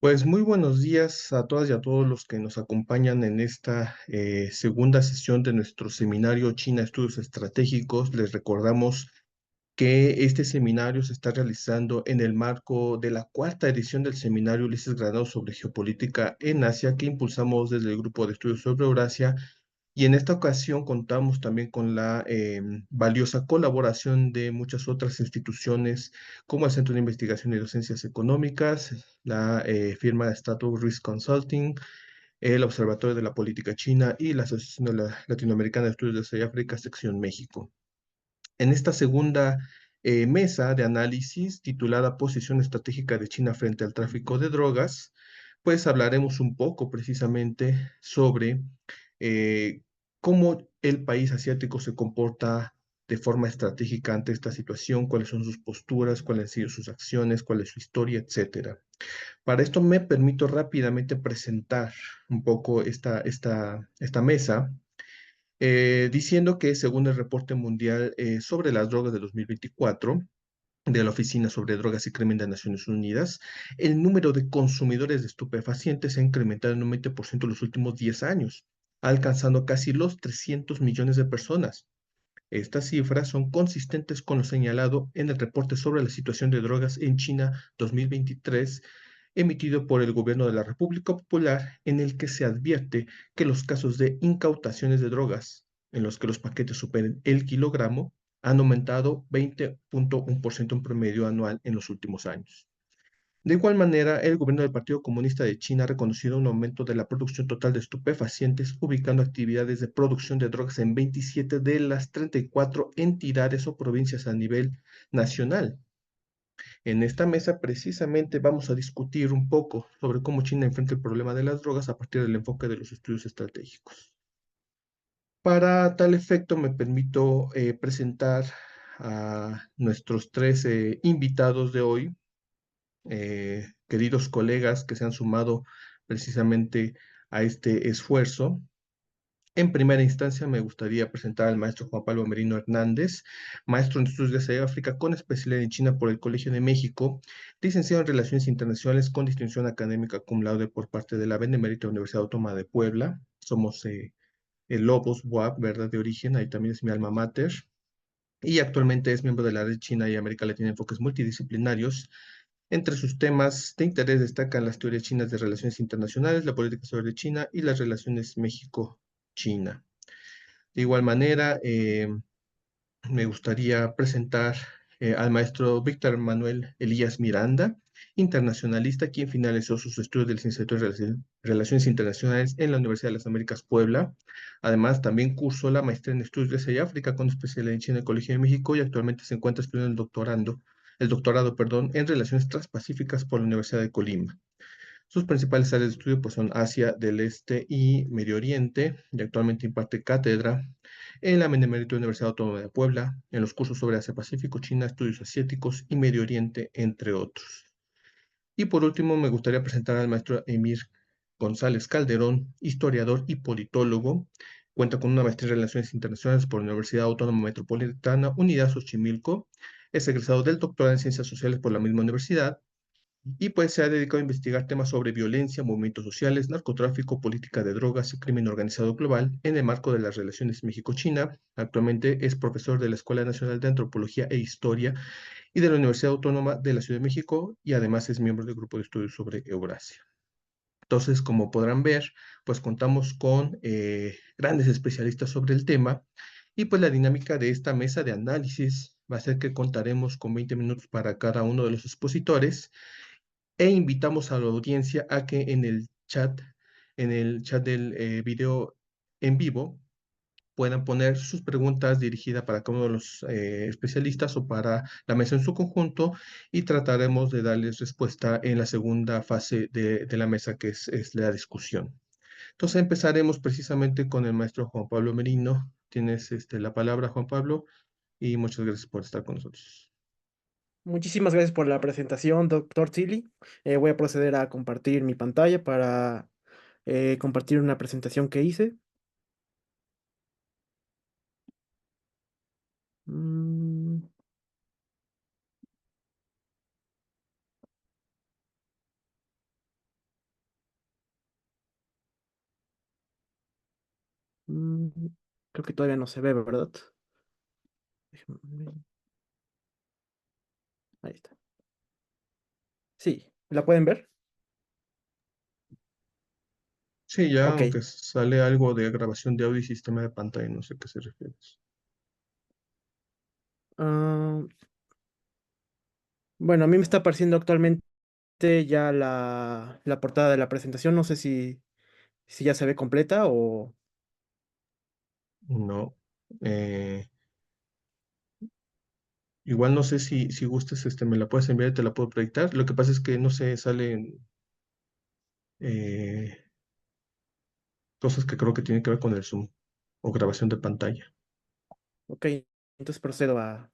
Pues muy buenos días a todas y a todos los que nos acompañan en esta segunda sesión de nuestro seminario China Estudios Estratégicos. Les recordamos que este seminario se está realizando en el marco de la cuarta edición del seminario Ulises Granados sobre geopolítica en Asia que impulsamos desde el Grupo de Estudios sobre Eurasia, y en esta ocasión contamos también con la valiosa colaboración de muchas otras instituciones, como el Centro de Investigación y Docencias Económicas, la firma Strategic Risk Consulting, el Observatorio de la Política China y la Asociación de la Latinoamericana de Estudios de Asia y África, sección México. En esta segunda mesa de análisis titulada Posición Estratégica de China frente al tráfico de drogas, pues hablaremos un poco precisamente sobre eh, cómo el país asiático se comporta de forma estratégica ante esta situación, cuáles son sus posturas, cuáles han sido sus acciones, cuál es su historia, etcétera. Para esto me permito rápidamente presentar un poco esta mesa, diciendo que según el reporte mundial sobre las drogas de 2024 de la Oficina sobre Drogas y Crimen de Naciones Unidas, el número de consumidores de estupefacientes se ha incrementado en un 20% en los últimos 10 años, alcanzando casi los 300 millones de personas. Estas cifras son consistentes con lo señalado en el reporte sobre la situación de drogas en China 2023, emitido por el Gobierno de la República Popular, en el que se advierte que los casos de incautaciones de drogas, en los que los paquetes superen el kilogramo, han aumentado 20.1% en promedio anual en los últimos años. De igual manera, el gobierno del Partido Comunista de China ha reconocido un aumento de la producción total de estupefacientes, ubicando actividades de producción de drogas en 27 de las 34 entidades o provincias a nivel nacional. En esta mesa, precisamente, vamos a discutir un poco sobre cómo China enfrenta el problema de las drogas a partir del enfoque de los estudios estratégicos. Para tal efecto, me permito presentar a nuestros tres invitados de hoy, queridos colegas que se han sumado precisamente a este esfuerzo. En primera instancia, me gustaría presentar al maestro Juan Pablo Merino Hernández, maestro en estudios de Asia y África con especialidad en China por el Colegio de México, licenciado en Relaciones Internacionales con distinción académica cum laude por parte de la Benemérita Universidad Autónoma de Puebla. Somos el Lobos WAP, ¿verdad? De origen, ahí también es mi alma mater. Y actualmente es miembro de la Red China y América Latina de Enfoques Multidisciplinarios. Entre sus temas de interés destacan las teorías chinas de relaciones internacionales, la política sobre China y las relaciones México-China. De igual manera, me gustaría presentar al maestro Víctor Manuel Elías Miranda, internacionalista, quien finalizó sus estudios de licenciatura en Relaciones Internacionales en la Universidad de las Américas Puebla. Además, también cursó la maestría en estudios de Asia y África con especialidad en China en el Colegio de México y actualmente se encuentra estudiando el doctorado, perdón, en Relaciones Transpacíficas por la Universidad de Colima. Sus principales áreas de estudio pues, son Asia del Este y Medio Oriente, y actualmente imparte cátedra en la Benemérita Universidad Autónoma de Puebla, en los cursos sobre Asia-Pacífico, China, estudios asiáticos y Medio Oriente, entre otros. Y por último, me gustaría presentar al maestro Emir González Calderón, historiador y politólogo. Cuenta con una maestría en Relaciones Internacionales por la Universidad Autónoma Metropolitana Unidad Xochimilco. Es egresado del doctorado en Ciencias Sociales por la misma universidad y pues se ha dedicado a investigar temas sobre violencia, movimientos sociales, narcotráfico, política de drogas y crimen organizado global en el marco de las relaciones México-China. Actualmente es profesor de la Escuela Nacional de Antropología e Historia y de la Universidad Autónoma de la Ciudad de México, y además es miembro del grupo de estudios sobre Eurasia. Entonces, como podrán ver, pues contamos con grandes especialistas sobre el tema, y pues la dinámica de esta mesa de análisis va a ser que contaremos con 20 minutos para cada uno de los expositores, e invitamos a la audiencia a que en el chat del video en vivo, puedan poner sus preguntas dirigidas para cada uno de los especialistas o para la mesa en su conjunto, y trataremos de darles respuesta en la segunda fase de la mesa, que es la discusión. Entonces empezaremos precisamente con el maestro Juan Pablo Merino. Tienes la palabra, Juan Pablo, y muchas gracias por estar con nosotros. Muchísimas gracias por la presentación, doctor Tilly. Voy a proceder a compartir mi pantalla para compartir una presentación que hice. Mm, Mm, creo que todavía no se ve, ¿verdad? Déjame ver. Ahí está. Sí, ¿la pueden ver? Sí, ya, Ok. aunque sale algo de grabación de audio y sistema de pantalla, no sé a qué se refiere. Ah, bueno, a mí me está apareciendo actualmente ya la portada de la presentación. No sé si ya se ve completa o... No. Eh, Igual no sé si gustas, me la puedes enviar y te la puedo proyectar. Lo que pasa es que no sé, salen eh, cosas que creo que tienen que ver con el Zoom o grabación de pantalla. Ok, entonces procedo a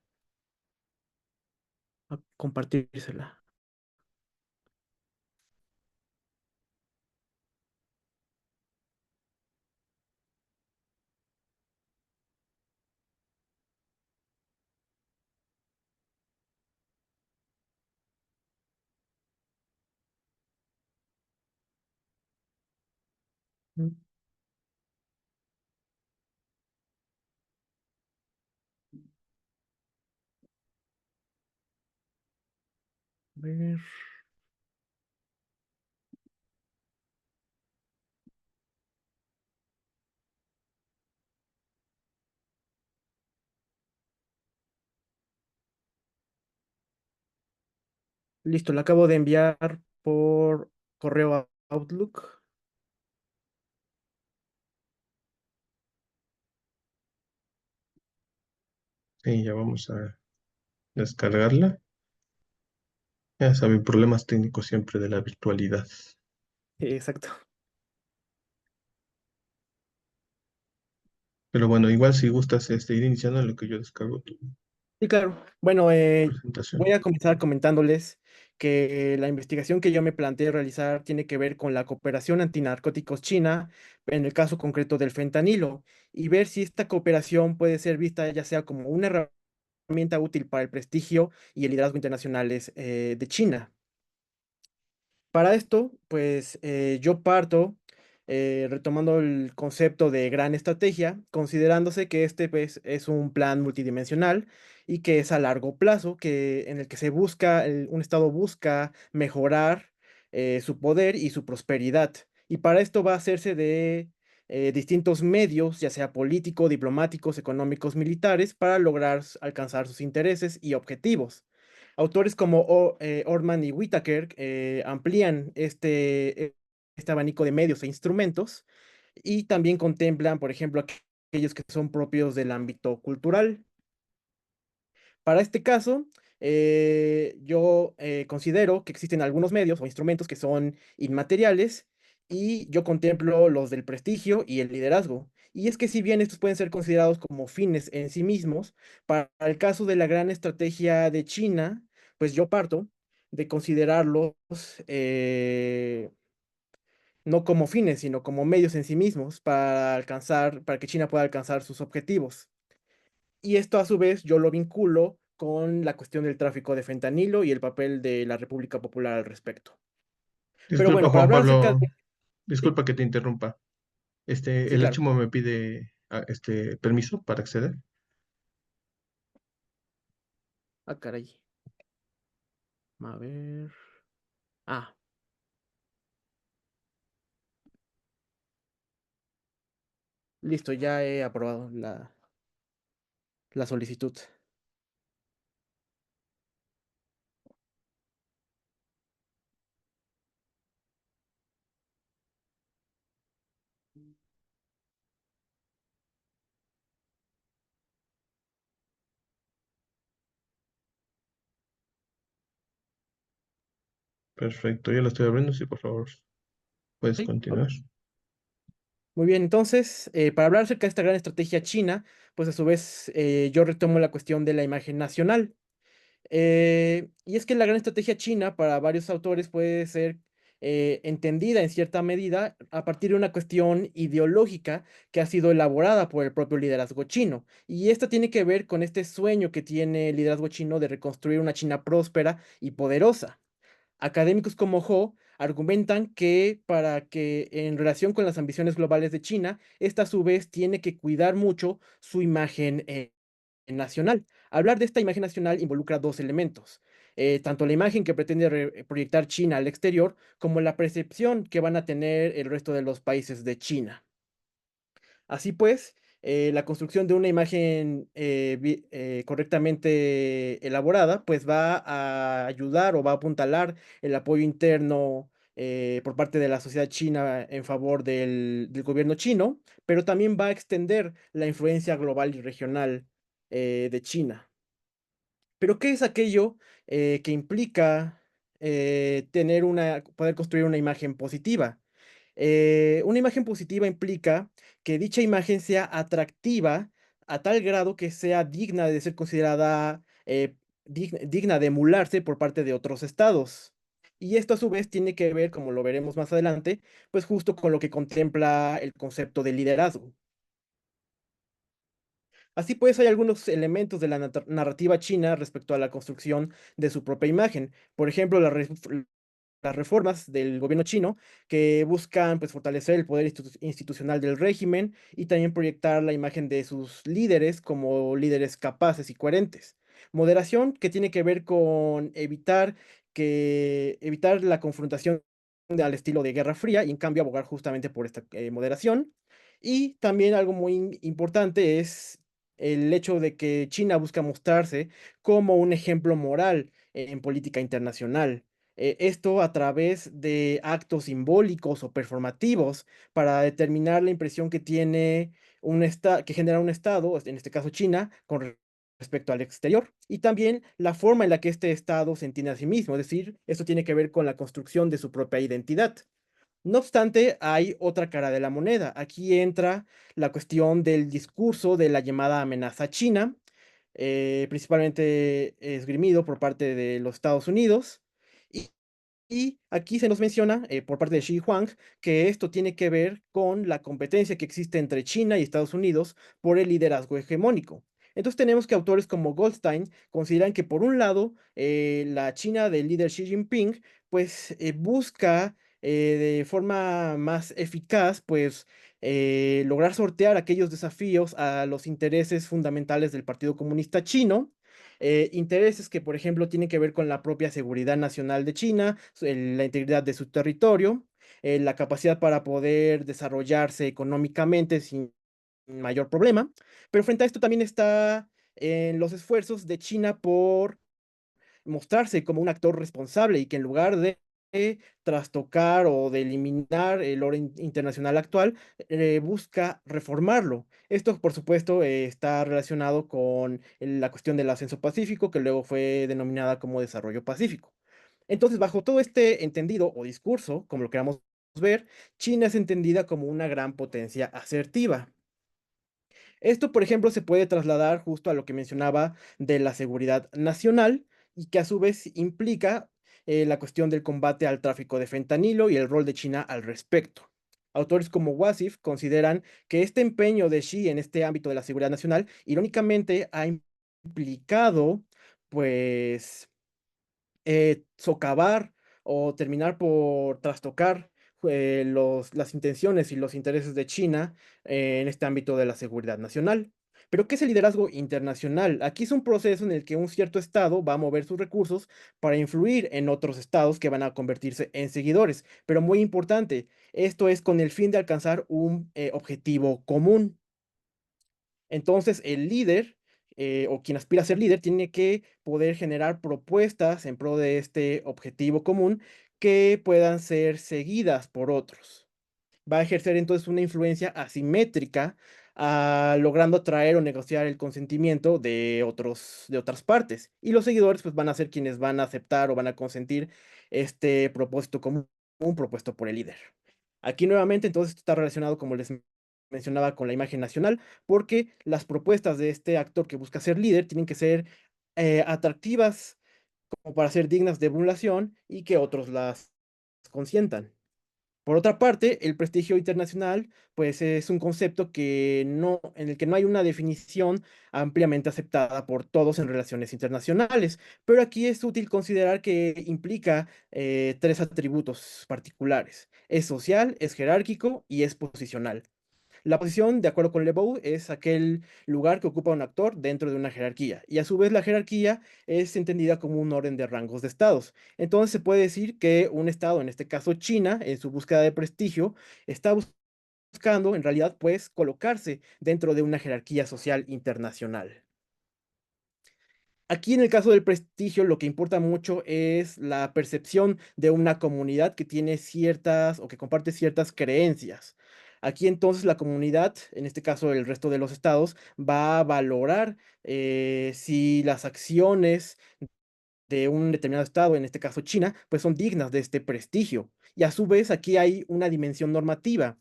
compartírsela. Mm, a ver. Listo, la acabo de enviar por correo a Outlook. Sí, ya vamos a descargarla. Ya saben, problemas técnicos siempre de la virtualidad. Exacto. Pero bueno, igual si gustas ir iniciando en lo que yo descargo tu Sí, claro. Bueno, voy presentación. a comenzar comentándoles que la investigación que yo me planteé realizar tiene que ver con la cooperación antinarcóticos china, en el caso concreto del fentanilo, y ver si esta cooperación puede ser vista ya sea como una herramienta útil para el prestigio y el liderazgo internacionales de China. Para esto, pues yo parto retomando el concepto de gran estrategia, considerándose que este pues, es un plan multidimensional y que es a largo plazo, en el que se busca, un Estado busca mejorar su poder y su prosperidad. Y para esto va a hacerse de distintos medios, ya sea políticos, diplomáticos, económicos, militares, para lograr alcanzar sus intereses y objetivos. Autores como Orman y Whitaker amplían este abanico de medios e instrumentos y también contemplan, por ejemplo, aquellos que son propios del ámbito cultural. Para este caso, yo considero que existen algunos medios o instrumentos que son inmateriales y yo contemplo los del prestigio y el liderazgo. Y es que si bien estos pueden ser considerados como fines en sí mismos, para el caso de la gran estrategia de China, pues yo parto de considerarlos eh, no como fines, sino como medios en sí mismos para que China pueda alcanzar sus objetivos. Y esto a su vez yo lo vinculo con la cuestión del tráfico de fentanilo y el papel de la República Popular al respecto. Pero Disculpa, bueno, para Juan hablar acerca Pablo, de... Sí, disculpa que te interrumpa. sí, El claro. HMO me pide permiso para acceder. Ah, caray. A ver. Ah, listo, ya he aprobado la solicitud. Perfecto, ya lo estoy abriendo, sí, por favor, puedes Sí, ok. continuar. Muy bien, entonces, para hablar acerca de esta gran estrategia china, pues a su vez yo retomo la cuestión de la imagen nacional. Y es que la gran estrategia china para varios autores puede ser entendida en cierta medida a partir de una cuestión ideológica que ha sido elaborada por el propio liderazgo chino. Y esta tiene que ver con este sueño que tiene el liderazgo chino de reconstruir una China próspera y poderosa. Académicos como Ho Argumentan que para que en relación con las ambiciones globales de China, esta a su vez tiene que cuidar mucho su imagen nacional. Hablar de esta imagen nacional involucra dos elementos, tanto la imagen que pretende proyectar China al exterior, como la percepción que van a tener el resto de los países de China. Así pues, la construcción de una imagen correctamente elaborada, pues va a ayudar o va a apuntalar el apoyo interno por parte de la sociedad china en favor del gobierno chino, pero también va a extender la influencia global y regional de China. Pero, ¿qué es aquello que implica poder construir una imagen positiva? Una imagen positiva implica que dicha imagen sea atractiva a tal grado que sea digna de ser considerada, digna de emularse por parte de otros estados. Y esto a su vez tiene que ver, como lo veremos más adelante, pues justo con lo que contempla el concepto de liderazgo. Así pues, hay algunos elementos de la narrativa china respecto a la construcción de su propia imagen. Por ejemplo, las reformas del gobierno chino que buscan pues, fortalecer el poder institucional del régimen y también proyectar la imagen de sus líderes como líderes capaces y coherentes. Moderación que tiene que ver con evitar la confrontación al estilo de Guerra Fría y en cambio abogar justamente por esta moderación. Y también algo muy importante es el hecho de que China busca mostrarse como un ejemplo moral en política internacional, esto a través de actos simbólicos o performativos para determinar la impresión que tiene que genera un estado, en este caso China, con respecto al exterior, y también la forma en la que este estado se entiende a sí mismo, es decir, esto tiene que ver con la construcción de su propia identidad. No obstante, hay otra cara de la moneda. Aquí entra la cuestión del discurso de la llamada amenaza china, principalmente esgrimido por parte de los Estados Unidos. Y, y aquí se nos menciona por parte de Xi Huang que esto tiene que ver con la competencia que existe entre China y Estados Unidos por el liderazgo hegemónico. Entonces tenemos que autores como Goldstein consideran que por un lado la China del líder Xi Jinping pues busca de forma más eficaz pues lograr sortear aquellos desafíos a los intereses fundamentales del Partido Comunista Chino, intereses que, por ejemplo, tienen que ver con la propia seguridad nacional de China, la integridad de su territorio, la capacidad para poder desarrollarse económicamente sin mayor problema. Pero frente a esto también está en los esfuerzos de China por mostrarse como un actor responsable y que en lugar de trastocar o de eliminar el orden internacional actual, busca reformarlo. Esto, por supuesto, está relacionado con la cuestión del ascenso pacífico, que luego fue denominada como desarrollo pacífico. Entonces, bajo todo este entendido o discurso, como lo queramos ver, China es entendida como una gran potencia asertiva. Esto, por ejemplo, se puede trasladar justo a lo que mencionaba de la seguridad nacional y que a su vez implica la cuestión del combate al tráfico de fentanilo y el rol de China al respecto. Autores como Wasif consideran que este empeño de Xi en este ámbito de la seguridad nacional, irónicamente, ha implicado, pues, socavar o terminar por trastocar las intenciones y los intereses de China en este ámbito de la seguridad nacional. Pero, ¿qué es el liderazgo internacional? Aquí es un proceso en el que un cierto estado va a mover sus recursos para influir en otros estados que van a convertirse en seguidores. Pero muy importante, esto es con el fin de alcanzar un objetivo común. Entonces, el líder o quien aspira a ser líder tiene que poder generar propuestas en pro de este objetivo común que puedan ser seguidas por otros. Va a ejercer entonces una influencia asimétrica, logrando atraer o negociar el consentimiento de otras partes. Y los seguidores pues van a ser quienes van a aceptar o van a consentir este propósito común propuesto por el líder. Aquí nuevamente entonces esto está relacionado, como les mencionaba, con la imagen nacional, porque las propuestas de este actor que busca ser líder tienen que ser atractivas como para ser dignas de emulación y que otros las consientan. Por otra parte, el prestigio internacional, pues es un concepto en el que no hay una definición ampliamente aceptada por todos en relaciones internacionales, pero aquí es útil considerar que implica tres atributos particulares. Es social, es jerárquico y es posicional. La posición, de acuerdo con Lebow, es aquel lugar que ocupa un actor dentro de una jerarquía, y a su vez la jerarquía es entendida como un orden de rangos de estados. Entonces se puede decir que un estado, en este caso China, en su búsqueda de prestigio, está buscando en realidad pues colocarse dentro de una jerarquía social internacional. Aquí en el caso del prestigio, lo que importa mucho es la percepción de una comunidad que tiene ciertas o que comparte ciertas creencias. Aquí entonces la comunidad, en este caso el resto de los estados, va a valorar si las acciones de un determinado estado, en este caso China, pues son dignas de este prestigio. Y a su vez aquí hay una dimensión normativa.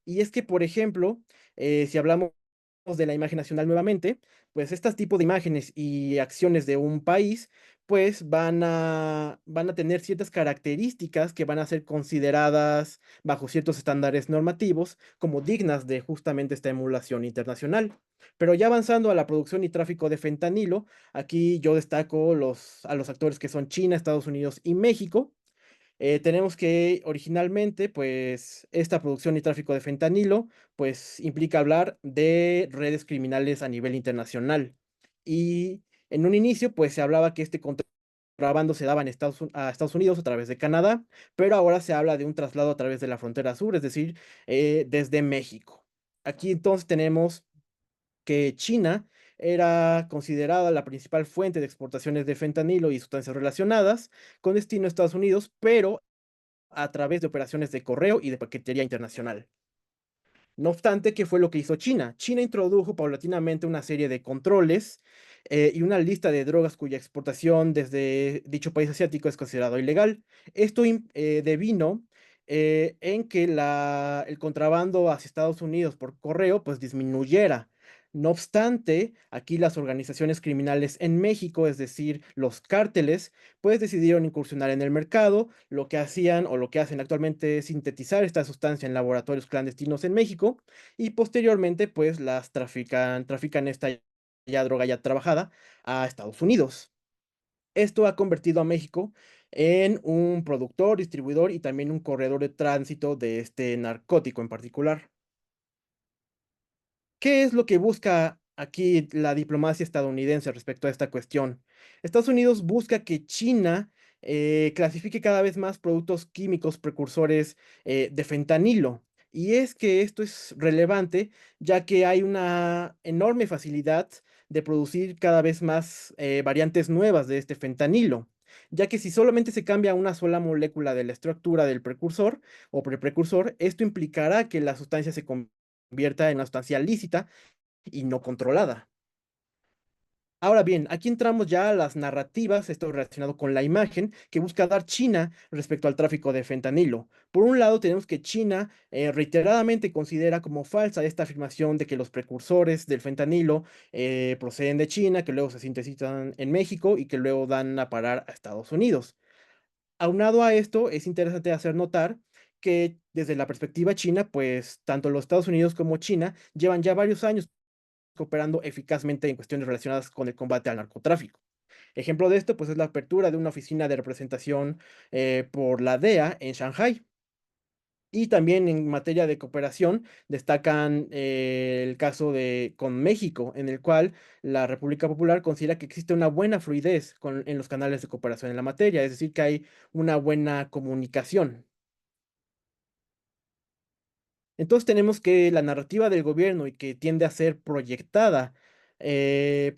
Y es que, por ejemplo, si hablamos de la imagen nacional nuevamente, pues este tipo de imágenes y acciones de un país, pues van a tener ciertas características que van a ser consideradas bajo ciertos estándares normativos como dignas de justamente esta emulación internacional. Pero ya avanzando a la producción y tráfico de fentanilo, aquí yo destaco a los actores que son China, Estados Unidos y México. Tenemos que originalmente, pues, esta producción y tráfico de fentanilo, pues, implica hablar de redes criminales a nivel internacional. Y en un inicio, pues, se hablaba que este contrabando se daba a Estados Unidos a través de Canadá, pero ahora se habla de un traslado a través de la frontera sur, es decir, desde México. Aquí entonces tenemos que China era considerada la principal fuente de exportaciones de fentanilo y sustancias relacionadas con destino a Estados Unidos, pero a través de operaciones de correo y de paquetería internacional. No obstante, ¿qué fue lo que hizo China? China introdujo paulatinamente una serie de controles y una lista de drogas cuya exportación desde dicho país asiático es considerado ilegal. Esto devino en que el contrabando hacia Estados Unidos por correo pues disminuyera. No obstante, aquí las organizaciones criminales en México, es decir, los cárteles, pues decidieron incursionar en el mercado. Lo que hacían o lo que hacen actualmente es sintetizar esta sustancia en laboratorios clandestinos en México y posteriormente pues trafican esta ya droga ya trabajada a Estados Unidos. Esto ha convertido a México en un productor, distribuidor y también un corredor de tránsito de este narcótico en particular. ¿Qué es lo que busca aquí la diplomacia estadounidense respecto a esta cuestión? Estados Unidos busca que China clasifique cada vez más productos químicos precursores de fentanilo. Y es que esto es relevante ya que hay una enorme facilidad de producir cada vez más variantes nuevas de este fentanilo, ya que si solamente se cambia una sola molécula de la estructura del precursor o precursor, esto implicará que la sustancia se convierta en una sustancia lícita y no controlada. Ahora bien, aquí entramos ya a las narrativas, esto relacionado con la imagen que busca dar China respecto al tráfico de fentanilo. Por un lado, tenemos que China reiteradamente considera como falsa esta afirmación de que los precursores del fentanilo proceden de China, que luego se sintetizan en México y que luego dan a parar a Estados Unidos. Aunado a esto, es interesante hacer notar que desde la perspectiva china, pues tanto los Estados Unidos como China llevan ya varios años cooperando eficazmente en cuestiones relacionadas con el combate al narcotráfico. Ejemplo de esto, pues es la apertura de una oficina de representación por la DEA en Shanghai. Y también en materia de cooperación destacan el caso de con México, en el cual la República Popular considera que existe una buena fluidez en los canales de cooperación en la materia, es decir, que hay una buena comunicación. Entonces tenemos que la narrativa del gobierno y que tiende a ser proyectada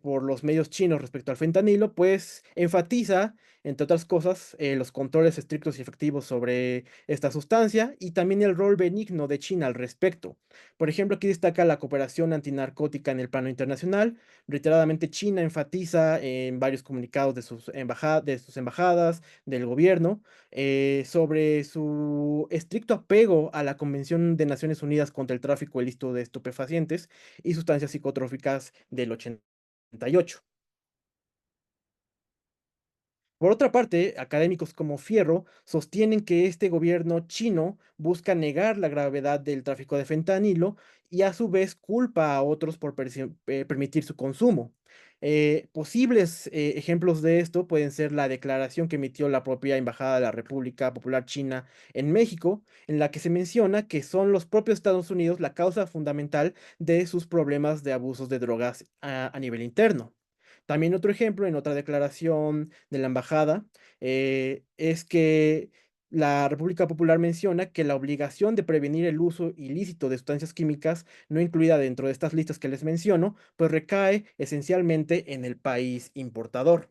por los medios chinos respecto al fentanilo, pues enfatiza, entre otras cosas, los controles estrictos y efectivos sobre esta sustancia y también el rol benigno de China al respecto. Por ejemplo, aquí destaca la cooperación antinarcótica en el plano internacional. Reiteradamente China enfatiza en varios comunicados de sus embajadas, del gobierno, sobre su estricto apego a la Convención de Naciones Unidas contra el tráfico ilícito de estupefacientes y sustancias psicotróficas del 88. Por otra parte, académicos como Fierro sostienen que este gobierno chino busca negar la gravedad del tráfico de fentanilo y a su vez culpa a otros por permitir su consumo. Posibles ejemplos de esto pueden ser la declaración que emitió la propia Embajada de la República Popular China en México, en la que se menciona que son los propios Estados Unidos la causa fundamental de sus problemas de abusos de drogas a nivel interno. También otro ejemplo, en otra declaración de la embajada, es que la República Popular menciona que la obligación de prevenir el uso ilícito de sustancias químicas, no incluida dentro de estas listas que les menciono, pues recae esencialmente en el país importador.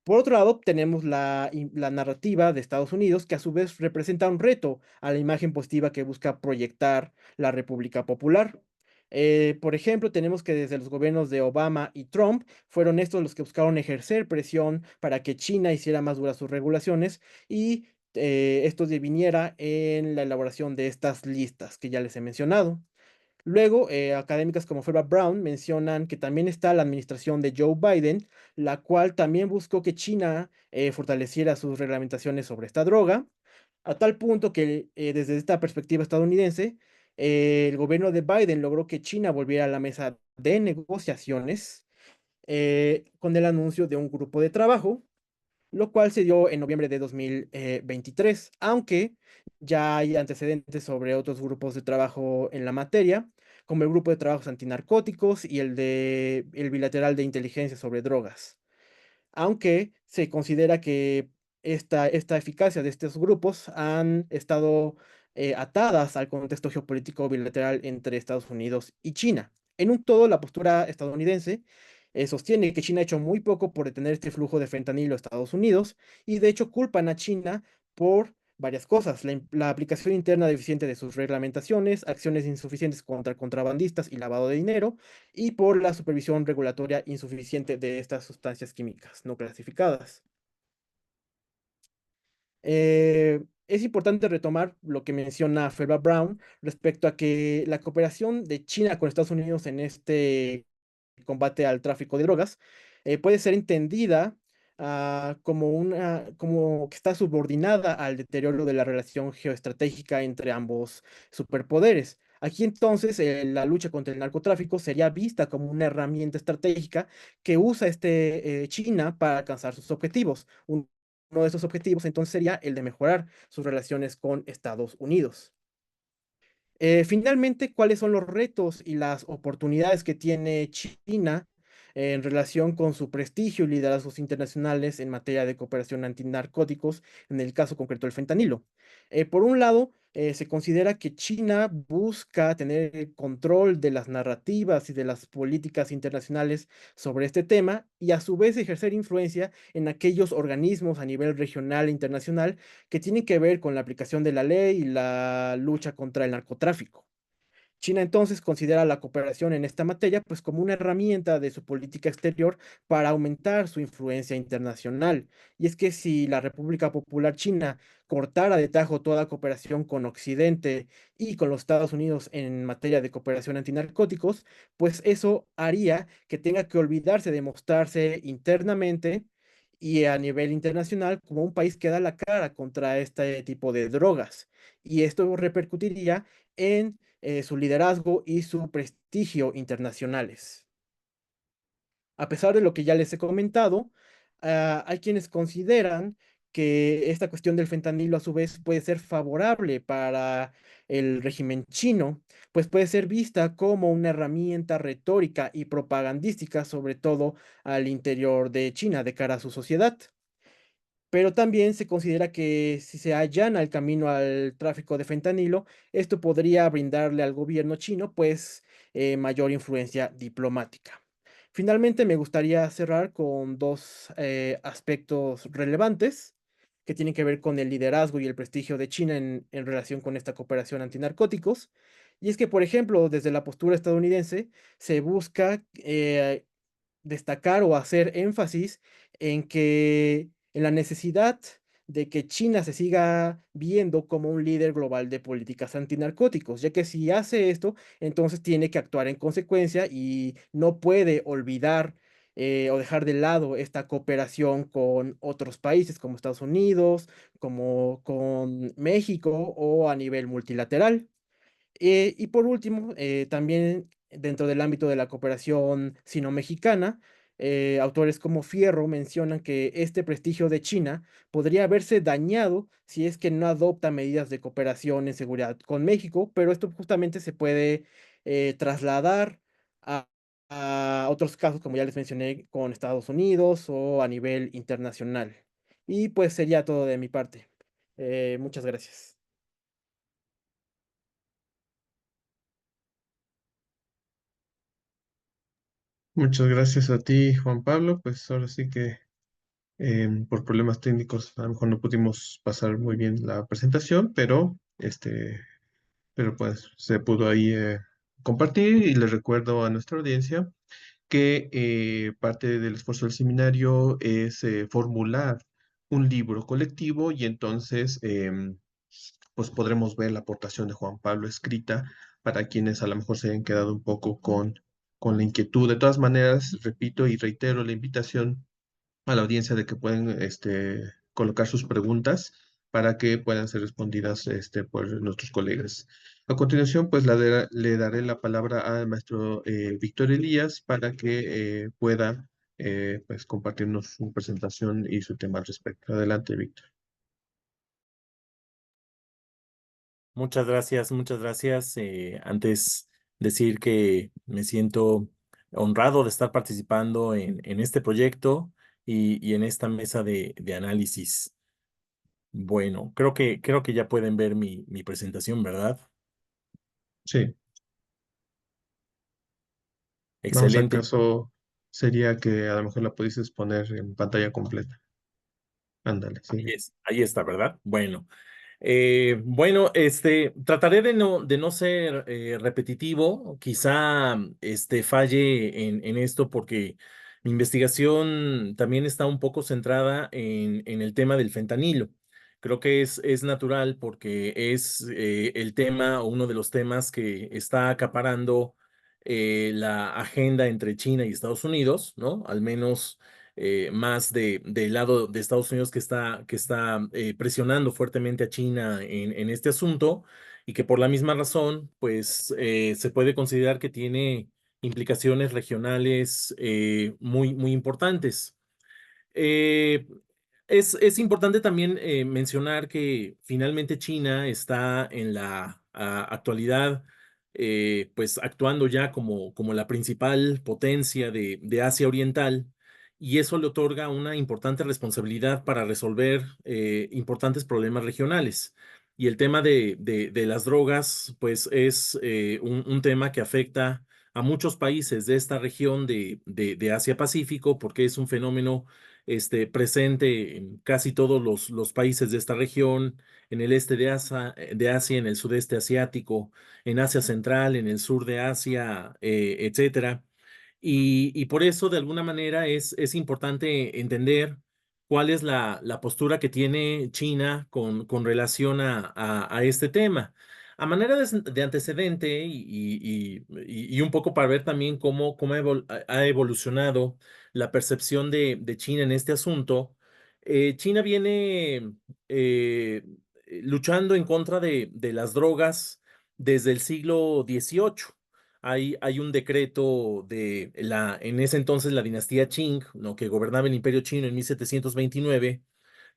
Por otro lado, tenemos la narrativa de Estados Unidos, que a su vez representa un reto a la imagen positiva que busca proyectar la República Popular. Por ejemplo, tenemos que desde los gobiernos de Obama y Trump fueron estos los que buscaron ejercer presión para que China hiciera más duras sus regulaciones y esto deviniera en la elaboración de estas listas que ya les he mencionado. Luego, académicas como Feba Brown mencionan que también está la administración de Joe Biden, la cual también buscó que China fortaleciera sus reglamentaciones sobre esta droga, a tal punto que desde esta perspectiva estadounidense, el gobierno de Biden logró que China volviera a la mesa de negociaciones con el anuncio de un grupo de trabajo, lo cual se dio en noviembre de 2023, aunque ya hay antecedentes sobre otros grupos de trabajo en la materia, como el grupo de trabajos antinarcóticos y el bilateral de inteligencia sobre drogas, aunque se considera que esta eficacia de estos grupos han estado atadas al contexto geopolítico bilateral entre Estados Unidos y China. En un todo, la postura estadounidense sostiene que China ha hecho muy poco por detener este flujo de fentanilo a Estados Unidos y de hecho culpan a China por varias cosas: la aplicación interna deficiente de sus reglamentaciones, acciones insuficientes contra contrabandistas y lavado de dinero, y por la supervisión regulatoria insuficiente de estas sustancias químicas no clasificadas. Es importante retomar lo que menciona Felba Brown respecto a que la cooperación de China con Estados Unidos en este combate al tráfico de drogas puede ser entendida como que está subordinada al deterioro de la relación geoestratégica entre ambos superpoderes. Aquí entonces la lucha contra el narcotráfico sería vista como una herramienta estratégica que usa China para alcanzar sus objetivos. Uno de esos objetivos entonces sería el de mejorar sus relaciones con Estados Unidos. Finalmente, ¿cuáles son los retos y las oportunidades que tiene China en relación con su prestigio y liderazgos internacionales en materia de cooperación antinarcóticos, en el caso concreto del fentanilo? Por un lado, se considera que China busca tener el control de las narrativas y de las políticas internacionales sobre este tema y a su vez ejercer influencia en aquellos organismos a nivel regional e internacional que tienen que ver con la aplicación de la ley y la lucha contra el narcotráfico. China entonces considera la cooperación en esta materia pues como una herramienta de su política exterior para aumentar su influencia internacional. Y es que si la República Popular China cortara de tajo toda cooperación con Occidente y con los Estados Unidos en materia de cooperación antinarcóticos, pues eso haría que tenga que olvidarse de mostrarse internamente y a nivel internacional como un país que da la cara contra este tipo de drogas. Y esto repercutiría en su liderazgo y su prestigio internacionales. A pesar de lo que ya les he comentado, hay quienes consideran que esta cuestión del fentanilo a su vez puede ser favorable para el régimen chino, pues puede ser vista como una herramienta retórica y propagandística, sobre todo al interior de China, de cara a su sociedad. Pero también se considera que si se allana el camino al tráfico de fentanilo, esto podría brindarle al gobierno chino, pues, mayor influencia diplomática. Finalmente, me gustaría cerrar con dos aspectos relevantes que tienen que ver con el liderazgo y el prestigio de China en relación con esta cooperación antinarcóticos. Y es que, por ejemplo, desde la postura estadounidense se busca destacar o hacer énfasis en la necesidad de que China se siga viendo como un líder global de políticas antinarcóticos, ya que si hace esto, entonces tiene que actuar en consecuencia y no puede olvidar o dejar de lado esta cooperación con otros países como Estados Unidos, como con México o a nivel multilateral. Y por último, también dentro del ámbito de la cooperación sino-mexicana, autores como Fierro mencionan que este prestigio de China podría verse dañado si es que no adopta medidas de cooperación en seguridad con México, pero esto justamente se puede trasladar a, a otros casos, como ya les mencioné, con Estados Unidos o a nivel internacional. Y pues sería todo de mi parte. Muchas gracias. Muchas gracias a ti, Juan Pablo. Pues ahora sí que por problemas técnicos a lo mejor no pudimos pasar muy bien la presentación, pero pues se pudo ahí compartir y les recuerdo a nuestra audiencia que parte del esfuerzo del seminario es formular un libro colectivo y entonces pues podremos ver la aportación de Juan Pablo escrita para quienes a lo mejor se hayan quedado un poco con la inquietud. De todas maneras, repito y reitero la invitación a la audiencia de que pueden colocar sus preguntas para que puedan ser respondidas por nuestros colegas. A continuación, pues le daré la palabra al maestro Víctor Elías para que pueda pues, compartirnos su presentación y su tema al respecto. Adelante, Víctor. Muchas gracias, muchas gracias. Antes decir que me siento honrado de estar participando en este proyecto y en esta mesa de análisis. Bueno, creo que ya pueden ver mi presentación, ¿verdad? Sí, vamos Excelente. acaso, sería que a lo mejor la pudieses poner en pantalla completa. Ándale, sí. Ahí está, ¿verdad? Bueno. Bueno, trataré de no ser repetitivo, quizá falle en esto porque mi investigación también está un poco centrada en el tema del fentanilo. Creo que es natural porque es el tema o uno de los temas que está acaparando la agenda entre China y Estados Unidos, ¿no? Al menos más del lado de Estados Unidos que está presionando fuertemente a China en este asunto y que por la misma razón, pues se puede considerar que tiene implicaciones regionales muy importantes. Eh, es importante también mencionar que finalmente China está en la actualidad, pues actuando ya como la principal potencia de Asia Oriental, y eso le otorga una importante responsabilidad para resolver importantes problemas regionales. Y el tema de las drogas, pues es un tema que afecta a muchos países de esta región de Asia-Pacífico, porque es un fenómeno presente en casi todos los países de esta región, en el este de Asia, en el sudeste asiático, en Asia Central, en el sur de Asia, etcétera. Y por eso, de alguna manera, es importante entender cuál es la postura que tiene China con relación a este tema. A manera de antecedente y un poco para ver también cómo ha evolucionado la percepción de China en este asunto, China viene luchando en contra de las drogas desde el siglo XVIII. Hay un decreto en ese entonces la dinastía Qing, ¿no? Que gobernaba el Imperio Chino en 1729,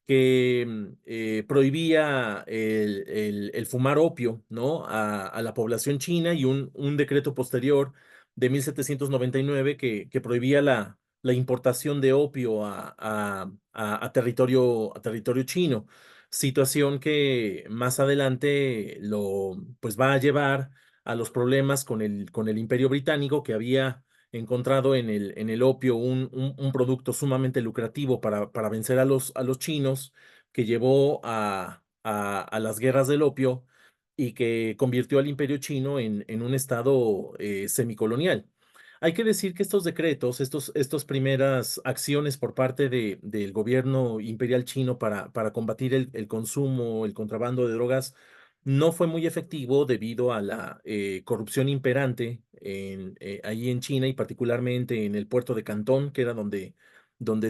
que prohibía el fumar opio, ¿no? A la población china, y un decreto posterior de 1799 que prohibía la importación de opio a territorio chino. Situación que más adelante pues va a llevar a los problemas con el Imperio Británico, que había encontrado en el opio un producto sumamente lucrativo para vencer a los chinos, que llevó a las guerras del opio y que convirtió al imperio chino en un estado semicolonial. Hay que decir que estos decretos, estos primeras acciones por parte del gobierno imperial chino para combatir el consumo, el contrabando de drogas, no fue muy efectivo debido a la corrupción imperante allí en China y particularmente en el puerto de Cantón, que era donde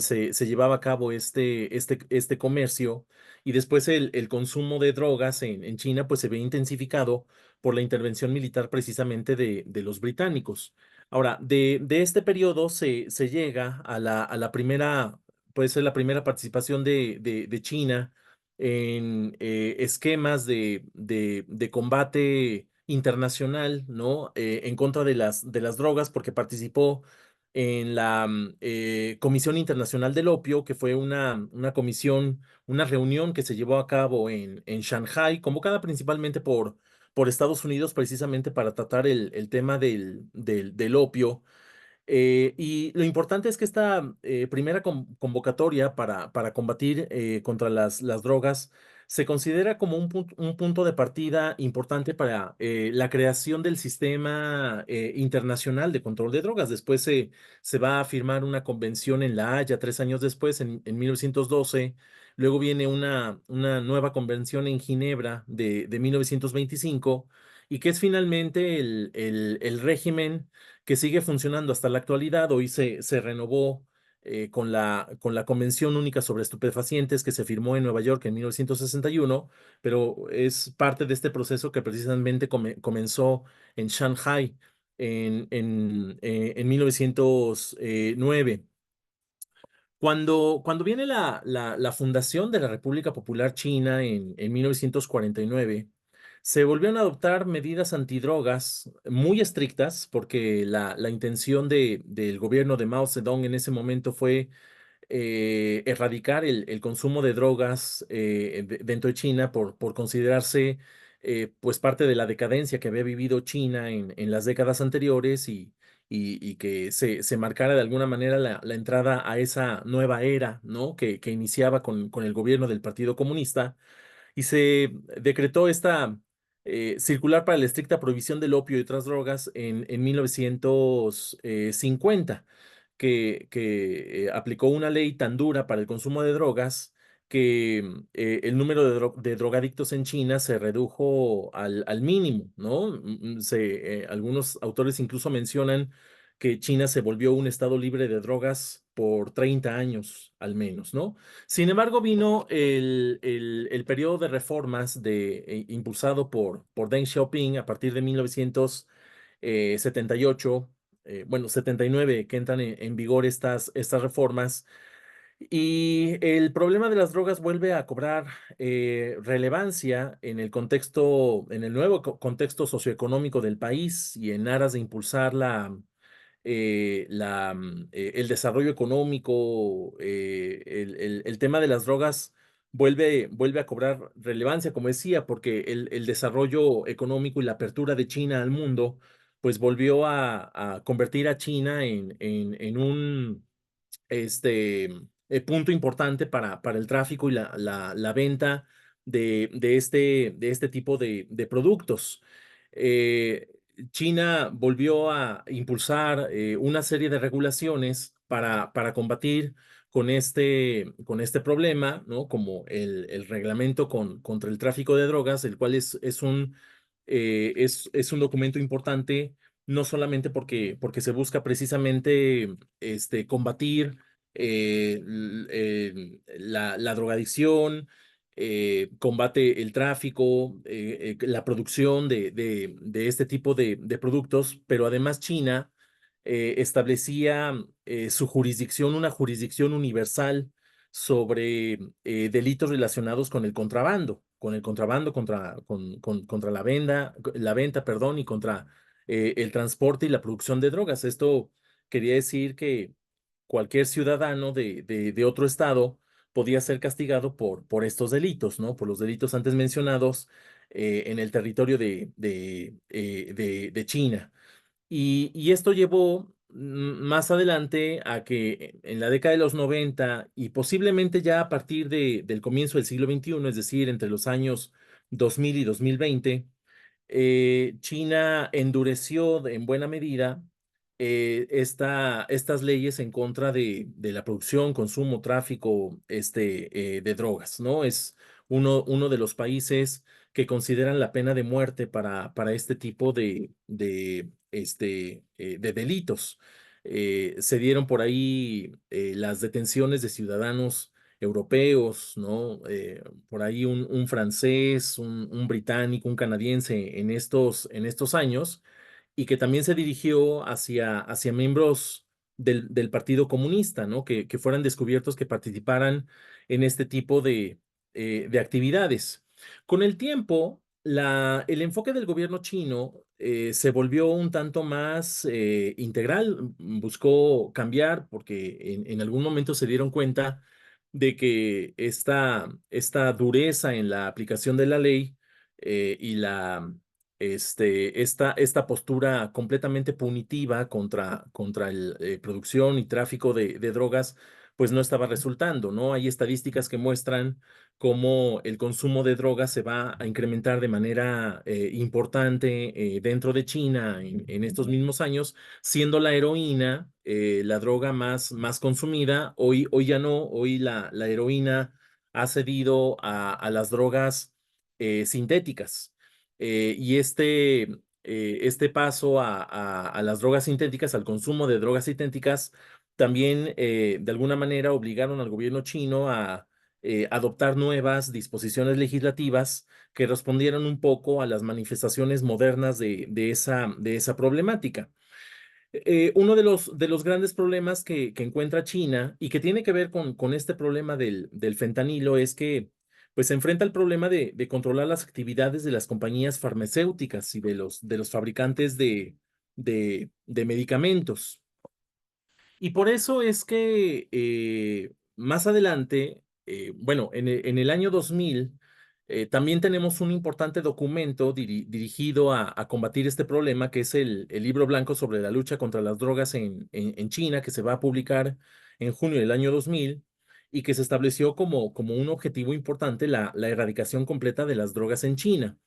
se llevaba a cabo este comercio. Y después el consumo de drogas en China pues se ve intensificado por la intervención militar precisamente de los británicos. Ahora, de este periodo se llega a la primera, puede ser la primera participación de China en esquemas de combate internacional, ¿no? En contra de las drogas, porque participó en la Comisión Internacional del Opio, que fue una comisión, una reunión que se llevó a cabo en Shanghai, convocada principalmente por Estados Unidos, precisamente para tratar el tema del opio. Y lo importante es que esta primera convocatoria para combatir contra las drogas se considera como un punto de partida importante para la creación del sistema internacional de control de drogas. Después se va a firmar una convención en La Haya 3 años después, en 1912. Luego viene una nueva convención en Ginebra de 1925 y que es finalmente el régimen que sigue funcionando hasta la actualidad. Hoy se renovó con la Convención Única sobre Estupefacientes que se firmó en Nueva York en 1961, pero es parte de este proceso que precisamente comenzó en Shanghai en 1909. Cuando viene la fundación de la República Popular China en 1949, se volvieron a adoptar medidas antidrogas muy estrictas porque la intención del gobierno de Mao Zedong en ese momento fue erradicar el consumo de drogas dentro de China por considerarse pues parte de la decadencia que había vivido China en las décadas anteriores y que se marcara de alguna manera la entrada a esa nueva era, ¿no? Que iniciaba con el gobierno del Partido Comunista y se decretó esta circular para la estricta prohibición del opio y otras drogas en 1950 que aplicó una ley tan dura para el consumo de drogas que el número de drogadictos en China se redujo al mínimo, ¿no? Algunos autores incluso mencionan que China se volvió un estado libre de drogas por 30 años al menos, ¿no? Sin embargo, vino el periodo de reformas impulsado por Deng Xiaoping a partir de 1978, bueno, 79 que entran en vigor estas reformas. Y el problema de las drogas vuelve a cobrar relevancia en el contexto, en el nuevo contexto socioeconómico del país y en aras de impulsar el desarrollo económico, el tema de las drogas vuelve a cobrar relevancia, como decía, porque el desarrollo económico y la apertura de China al mundo, pues volvió a convertir a China en un punto importante para el tráfico y la venta de este tipo de productos. Eh, China volvió a impulsar una serie de regulaciones para combatir con este problema, ¿no? Como el reglamento contra el tráfico de drogas, el cual es un documento importante, no solamente porque se busca precisamente combatir la drogadicción, combate el tráfico, la producción de este tipo de productos, pero además China establecía su jurisdicción, una jurisdicción universal sobre delitos relacionados con el contrabando contra la venta, perdón, y contra el transporte y la producción de drogas. Esto quería decir que cualquier ciudadano de otro estado podía ser castigado por estos delitos, ¿no? Por los delitos antes mencionados en el territorio de China. Y esto llevó más adelante a que en la década de los 90 y posiblemente ya a partir del comienzo del siglo XXI, es decir, entre los años 2000 y 2020, China endureció en buena medida estas leyes en contra de la producción, consumo, tráfico de drogas, ¿no? Es uno de los países que consideran la pena de muerte para este tipo de delitos. Se dieron por ahí las detenciones de ciudadanos europeos, ¿no? Por ahí un francés, un británico, un canadiense en estos años y que también se dirigió hacia miembros del Partido Comunista, ¿no? Que fueran descubiertos que participaran en este tipo de actividades. Con el tiempo, el enfoque del gobierno chino se volvió un tanto más integral, buscó cambiar porque en algún momento se dieron cuenta de que esta dureza en la aplicación de la ley y esta postura completamente punitiva contra el producción y tráfico de drogas, pues no estaba resultando, ¿no? Hay estadísticas que muestran cómo el consumo de drogas se va a incrementar de manera importante dentro de China en estos mismos años, siendo la heroína la droga más consumida. Hoy ya no, hoy la heroína ha cedido a las drogas sintéticas. Y este paso a las drogas sintéticas, al consumo de drogas sintéticas, también de alguna manera obligaron al gobierno chino a adoptar nuevas disposiciones legislativas que respondieran un poco a las manifestaciones modernas de esa problemática. Uno de los grandes problemas que encuentra China y que tiene que ver con este problema del fentanilo es que pues se enfrenta al problema de controlar las actividades de las compañías farmacéuticas y de los fabricantes de medicamentos. Y por eso es que más adelante, bueno, en el año 2000, también tenemos un importante documento dirigido a combatir este problema, que es el Libro Blanco sobre la lucha contra las drogas en China, que se va a publicar en junio del año 2000 y que se estableció como un objetivo importante la erradicación completa de las drogas en China.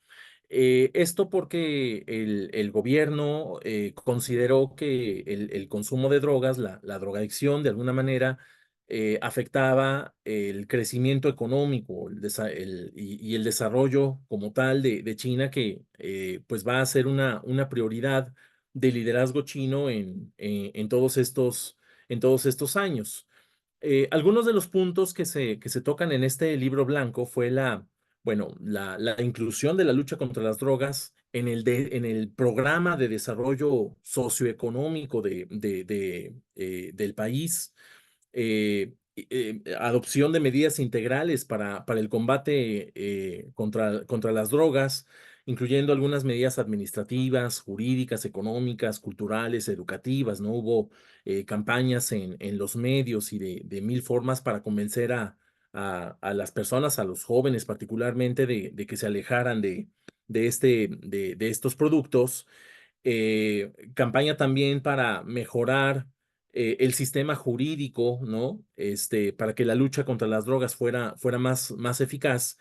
Esto porque el gobierno consideró que el consumo de drogas, la drogadicción, de alguna manera, afectaba el crecimiento económico y el desarrollo como tal de China, que pues va a ser una prioridad de liderazgo chino en todos estos años. Algunos de los puntos que se tocan en este libro blanco fue la inclusión de la lucha contra las drogas en el programa de desarrollo socioeconómico del país, adopción de medidas integrales para el combate contra las drogas, incluyendo algunas medidas administrativas, jurídicas, económicas, culturales, educativas, ¿no? Hubo campañas en los medios y de mil formas para convencer a las personas, a los jóvenes particularmente, de que se alejaran de estos productos. Campaña también para mejorar el sistema jurídico, ¿no? Para que la lucha contra las drogas fuera más eficaz.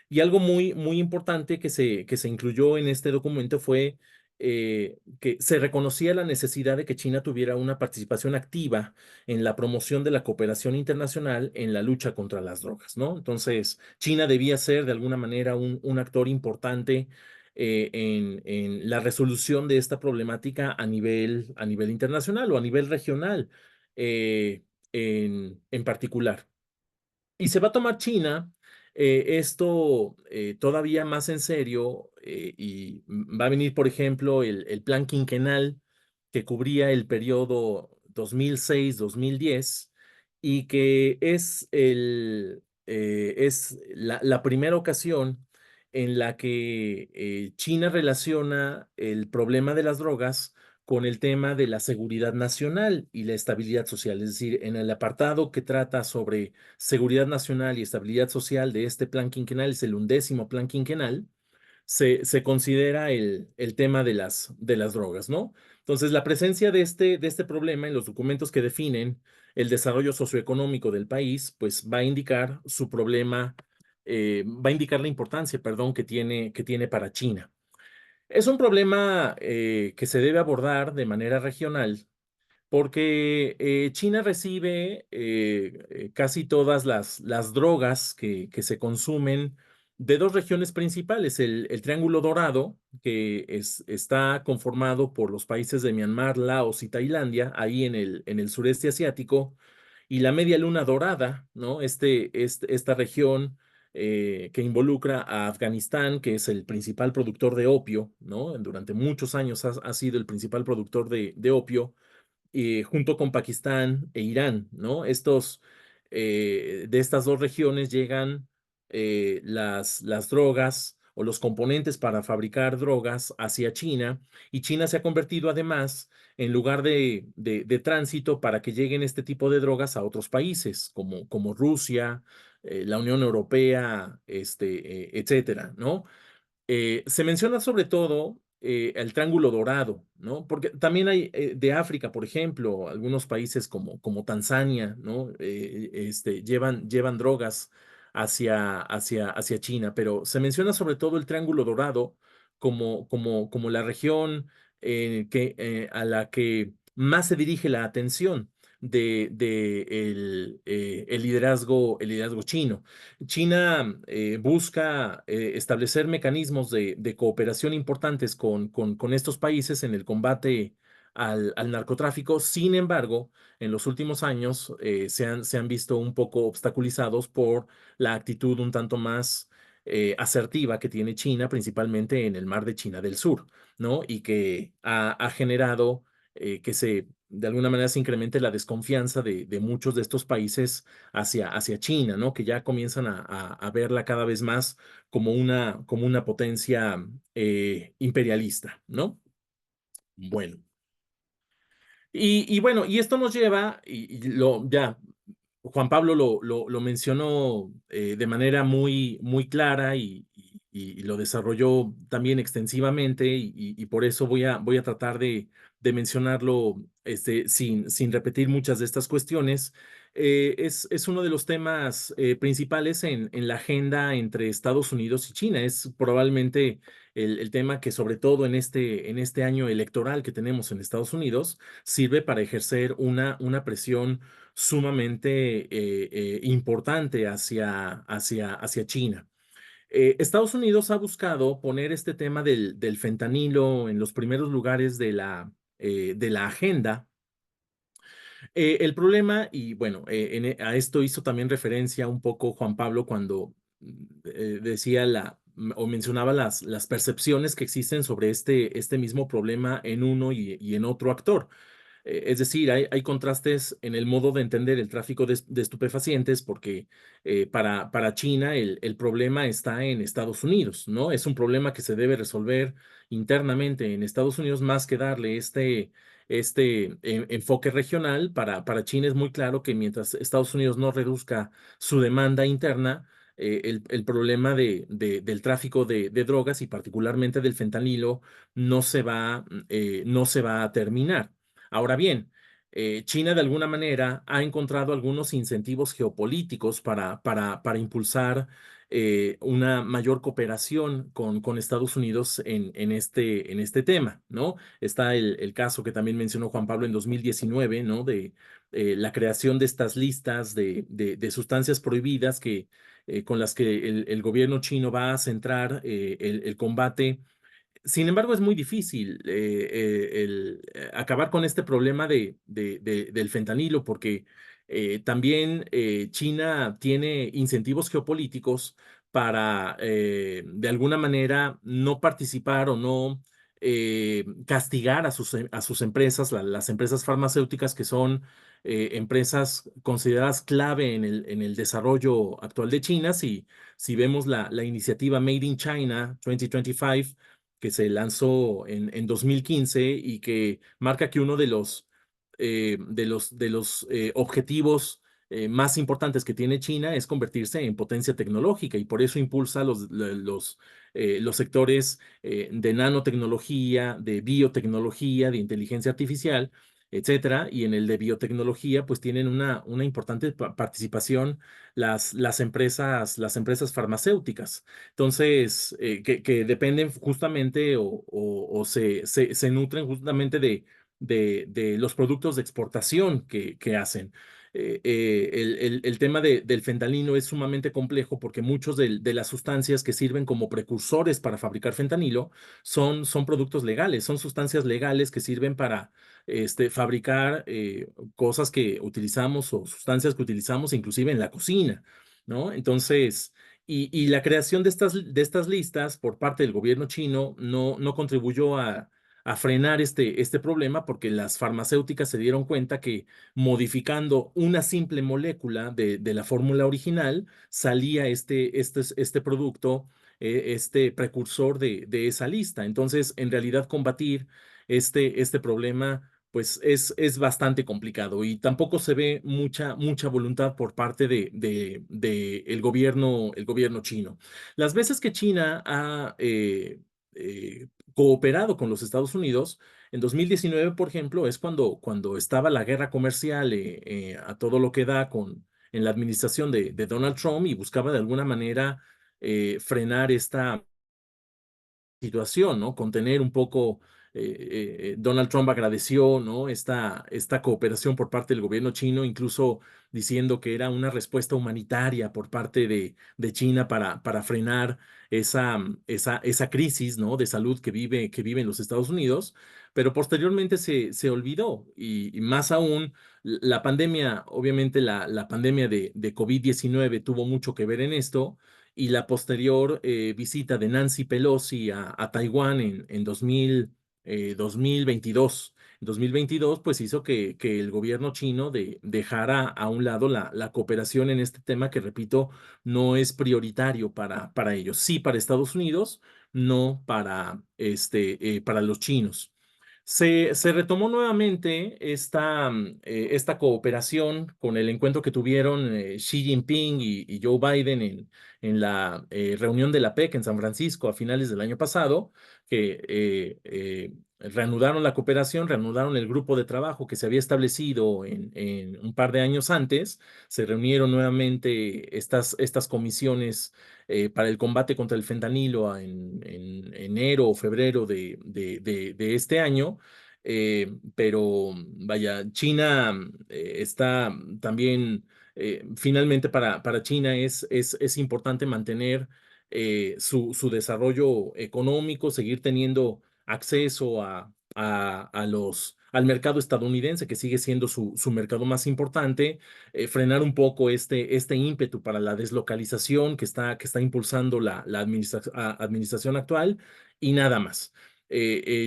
Y algo muy, muy importante que se incluyó en este documento fue que se reconocía la necesidad de que China tuviera una participación activa en la promoción de la cooperación internacional en la lucha contra las drogas, ¿no? Entonces, China debía ser de alguna manera un actor importante en la resolución de esta problemática a nivel internacional o a nivel regional eh, en particular. Y se va a tomar China esto todavía más en serio y va a venir, por ejemplo, el plan quinquenal que cubría el periodo 2006-2010 y que es la primera ocasión en la que China relaciona el problema de las drogas con el tema de la seguridad nacional y la estabilidad social. Es decir, en el apartado que trata sobre seguridad nacional y estabilidad social de este plan quinquenal, es el 11º plan quinquenal, se considera el tema de las drogas, ¿no? Entonces, la presencia de este problema en los documentos que definen el desarrollo socioeconómico del país, pues va a indicar su problema, va a indicar la importancia, perdón, que tiene para China. Es un problema que se debe abordar de manera regional porque China recibe casi todas las drogas que se consumen de dos regiones principales, el Triángulo Dorado, que está conformado por los países de Myanmar, Laos y Tailandia, ahí en el sureste asiático, y la Media Luna Dorada, ¿no? Esta región que involucra a Afganistán, que es el principal productor de opio, ¿no? Durante muchos años ha sido el principal productor de opio, junto con Pakistán e Irán, ¿no? De estas dos regiones llegan las drogas o los componentes para fabricar drogas hacia China, y China se ha convertido además en lugar de tránsito para que lleguen este tipo de drogas a otros países, como Rusia, la Unión Europea, etcétera, ¿no? Se menciona sobre todo el Triángulo Dorado, ¿no? Porque también hay de África, por ejemplo, algunos países como Tanzania, ¿no? Llevan drogas hacia China, pero se menciona sobre todo el Triángulo Dorado como la región a la que más se dirige la atención de el liderazgo chino. China busca establecer mecanismos de cooperación importantes con estos países en el combate al narcotráfico. Sin embargo, en los últimos años se han visto un poco obstaculizados por la actitud un tanto más asertiva que tiene China, principalmente en el mar de China del Sur, ¿no? Y que ha generado que de alguna manera se incremente la desconfianza de muchos de estos países hacia China, ¿no? Que ya comienzan a verla cada vez más como una potencia imperialista, ¿no? Bueno. Y bueno, y esto nos lleva, ya Juan Pablo lo mencionó de manera muy clara y lo desarrolló también extensivamente, y por eso voy a tratar de mencionarlo sin repetir muchas de estas cuestiones. Es uno de los temas principales en la agenda entre Estados Unidos y China. Es probablemente el tema que, sobre todo en este año electoral que tenemos en Estados Unidos, sirve para ejercer una presión sumamente importante hacia China. Estados Unidos ha buscado poner este tema del fentanilo en los primeros lugares de la agenda. El problema, y bueno, a esto hizo también referencia un poco Juan Pablo cuando decía o mencionaba las percepciones que existen sobre este mismo problema en uno y en otro actor. Es decir, hay contrastes en el modo de entender el tráfico de estupefacientes, porque para China el problema está en Estados Unidos, ¿no? Es un problema que se debe resolver internamente en Estados Unidos, más que darle enfoque regional. Para China es muy claro que mientras Estados Unidos no reduzca su demanda interna, el problema del tráfico de drogas, y particularmente del fentanilo, no se va a terminar. Ahora bien, China de alguna manera ha encontrado algunos incentivos geopolíticos para impulsar una mayor cooperación con Estados Unidos en este tema, ¿no? Está el caso que también mencionó Juan Pablo en 2019, ¿no? De la creación de estas listas de sustancias prohibidas con las que el gobierno chino va a centrar el combate. Sin embargo, es muy difícil acabar con este problema del fentanilo, porque también China tiene incentivos geopolíticos para, de alguna manera, no participar o no castigar a sus empresas, las empresas farmacéuticas, que son empresas consideradas clave en el desarrollo actual de China. Si vemos la iniciativa Made in China 2025, que se lanzó en 2015, y que marca que uno de los objetivos más importantes que tiene China es convertirse en potencia tecnológica, y por eso impulsa los sectores de nanotecnología, de biotecnología, de inteligencia artificial, etcétera. Y en el de biotecnología, pues tienen una importante participación las empresas farmacéuticas. Entonces, que dependen justamente o se nutren justamente de los productos de exportación que hacen. El tema del fentanilo es sumamente complejo porque muchos de las sustancias que sirven como precursores para fabricar fentanilo son productos legales, son sustancias legales que sirven para fabricar cosas que utilizamos o sustancias que utilizamos inclusive en la cocina, ¿no? Entonces, y la creación de estas listas por parte del gobierno chino no contribuyó a frenar este problema porque las farmacéuticas se dieron cuenta que modificando una simple molécula de la fórmula original salía este producto, este precursor de esa lista. Entonces, en realidad, combatir este problema pues es bastante complicado y tampoco se ve mucha voluntad por parte de el gobierno chino. Las veces que China ha cooperado con los Estados Unidos, en 2019, por ejemplo, es cuando estaba la guerra comercial a todo lo que da en la administración de Donald Trump y buscaba de alguna manera frenar esta situación, ¿no? Contener un poco, Donald Trump agradeció, ¿no? Esta cooperación por parte del gobierno chino, incluso diciendo que era una respuesta humanitaria por parte de China para frenar esa crisis, ¿no? De salud que vive en los Estados Unidos, pero posteriormente se olvidó y más aún, la pandemia, obviamente la pandemia de COVID-19 tuvo mucho que ver en esto y la posterior visita de Nancy Pelosi a Taiwán en 2022. En 2022, pues hizo que el gobierno chino dejara a un lado la cooperación en este tema que, repito, no es prioritario para ellos. Sí para Estados Unidos, no para los chinos. Se retomó nuevamente esta cooperación con el encuentro que tuvieron Xi Jinping y Joe Biden en la reunión de la PEC en San Francisco a finales del año pasado, que reanudaron la cooperación, reanudaron el grupo de trabajo que se había establecido en un par de años antes, se reunieron nuevamente estas comisiones para el combate contra el fentanilo en enero o febrero de este año. Pero vaya, China está también, finalmente para China es importante mantener su desarrollo económico, seguir teniendo acceso al mercado estadounidense, que sigue siendo su mercado más importante, frenar un poco este ímpetu para la deslocalización que está impulsando la administración actual y nada más.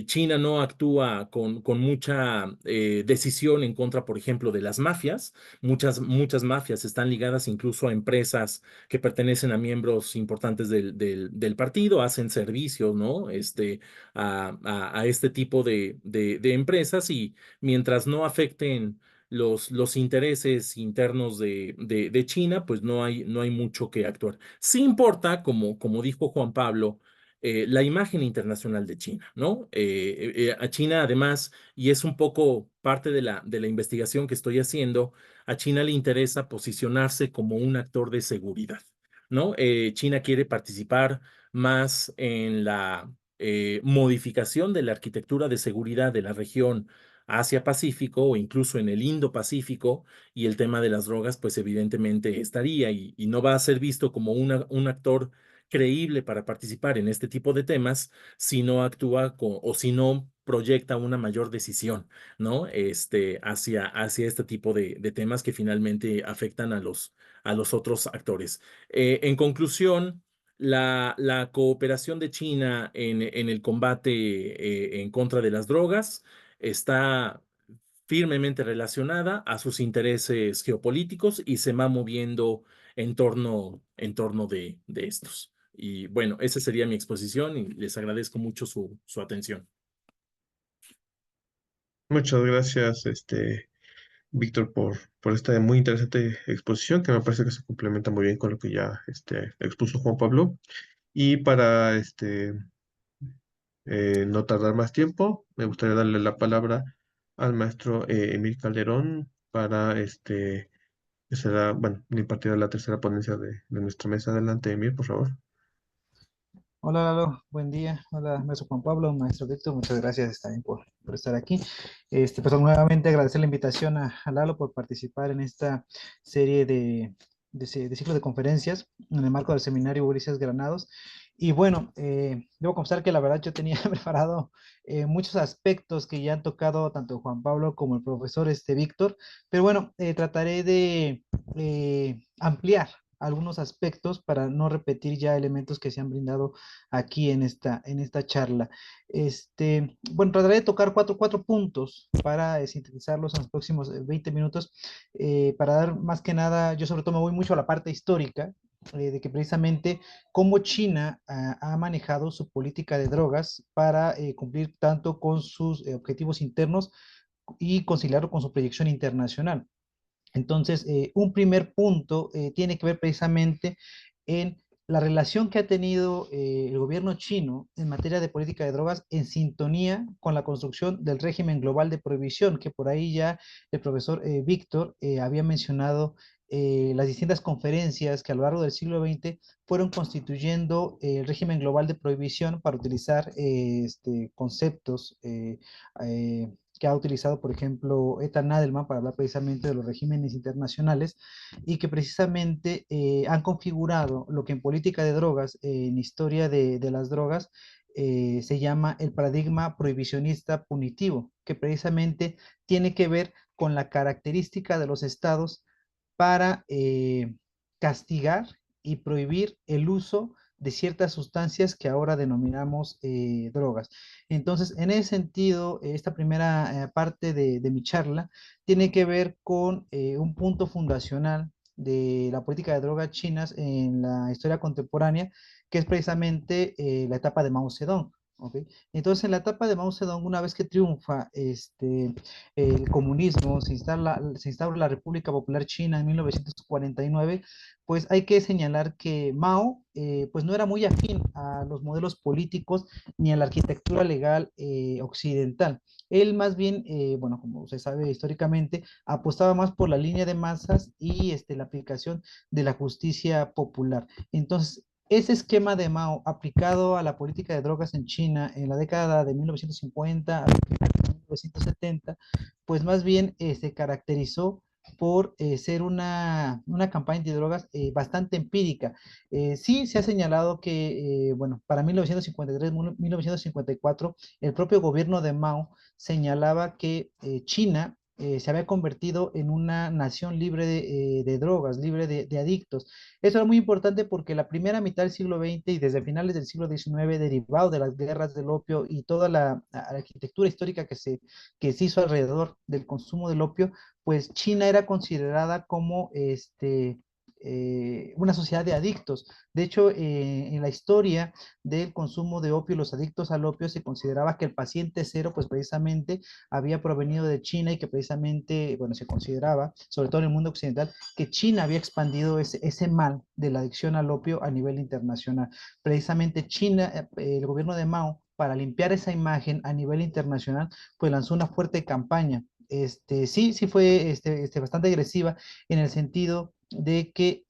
China no actúa con mucha decisión en contra, por ejemplo, de las mafias. Muchas mafias están ligadas incluso a empresas que pertenecen a miembros importantes del partido, hacen servicios, ¿no? A este tipo de empresas y mientras no afecten los intereses internos de China, pues no hay mucho que actuar. Sí importa, como dijo Juan Pablo, la imagen internacional de China, ¿no? A China, además, y es un poco parte de la investigación que estoy haciendo, a China le interesa posicionarse como un actor de seguridad, ¿no? China quiere participar más en la modificación de la arquitectura de seguridad de la región Asia-Pacífico o incluso en el Indo-Pacífico, y el tema de las drogas, pues evidentemente estaría y no va a ser visto como un actor creíble para participar en este tipo de temas si no actúa o si no proyecta una mayor decisión, ¿no? Hacia este tipo de temas que finalmente afectan a los otros actores. En conclusión, la cooperación de China en el combate en contra de las drogas está firmemente relacionada a sus intereses geopolíticos y se va moviendo en torno de estos. Y bueno, esa sería mi exposición y les agradezco mucho su atención. Muchas gracias, Víctor, por esta muy interesante exposición que me parece que se complementa muy bien con lo que ya expuso Juan Pablo. Y para no tardar más tiempo, me gustaría darle la palabra al maestro Emil Calderón para que será, bueno, impartir la tercera ponencia de nuestra mesa. Adelante, Emil, por favor. Hola Lalo, buen día. Hola, maestro Juan Pablo, maestro Víctor, muchas gracias también por estar aquí. Pues nuevamente agradecer la invitación a Lalo por participar en esta serie de ciclo de conferencias en el marco del seminario Ulises Granados. Y bueno, debo confesar que la verdad yo tenía preparado muchos aspectos que ya han tocado tanto Juan Pablo como el profesor Víctor, pero bueno, trataré de ampliar algunos aspectos para no repetir ya elementos que se han brindado aquí en esta charla. Bueno, trataré de tocar cuatro puntos para sintetizarlos en los próximos 20 minutos, para dar más que nada, yo sobre todo me voy mucho a la parte histórica, de que precisamente cómo China ha manejado su política de drogas para cumplir tanto con sus objetivos internos y conciliarlo con su proyección internacional. Entonces, un primer punto tiene que ver precisamente en la relación que ha tenido el gobierno chino en materia de política de drogas en sintonía con la construcción del régimen global de prohibición, que por ahí ya el profesor Víctor había mencionado las distintas conferencias que a lo largo del siglo XX fueron constituyendo el régimen global de prohibición para utilizar conceptos que ha utilizado, por ejemplo, Ethan Nadelman para hablar precisamente de los regímenes internacionales y que precisamente han configurado lo que en política de drogas, en historia de las drogas, se llama el paradigma prohibicionista punitivo, que precisamente tiene que ver con la característica de los estados para castigar y prohibir el uso de ciertas sustancias que ahora denominamos drogas. Entonces, en ese sentido, esta primera parte de mi charla tiene que ver con un punto fundacional de la política de drogas chinas en la historia contemporánea, que es precisamente la etapa de Mao Zedong. ¿Ok? Entonces, en la etapa de Mao Zedong, una vez que triunfa el comunismo, se instaura la República Popular China en 1949, pues hay que señalar que Mao pues no era muy afín a los modelos políticos ni a la arquitectura legal occidental. Él más bien, bueno, como se sabe históricamente, apostaba más por la línea de masas y la aplicación de la justicia popular. Entonces, ese esquema de Mao aplicado a la política de drogas en China en la década de 1950 a 1970, pues más bien se caracterizó por ser una campaña de drogas bastante empírica. Sí, se ha señalado que, bueno, para 1953-1954, el propio gobierno de Mao señalaba que China se había convertido en una nación libre de drogas, libre de adictos. Eso era muy importante porque la primera mitad del siglo XX y desde finales del siglo XIX, derivado de las guerras del opio y toda la arquitectura histórica que se hizo alrededor del consumo del opio, pues China era considerada como una sociedad de adictos. De hecho, en la historia del consumo de opio, los adictos al opio, se consideraba que el paciente cero, pues precisamente había provenido de China y que precisamente, bueno, se consideraba, sobre todo en el mundo occidental, que China había expandido ese mal de la adicción al opio a nivel internacional. Precisamente China, el gobierno de Mao, para limpiar esa imagen a nivel internacional, pues lanzó una fuerte campaña. Sí fue bastante agresiva en el sentido de que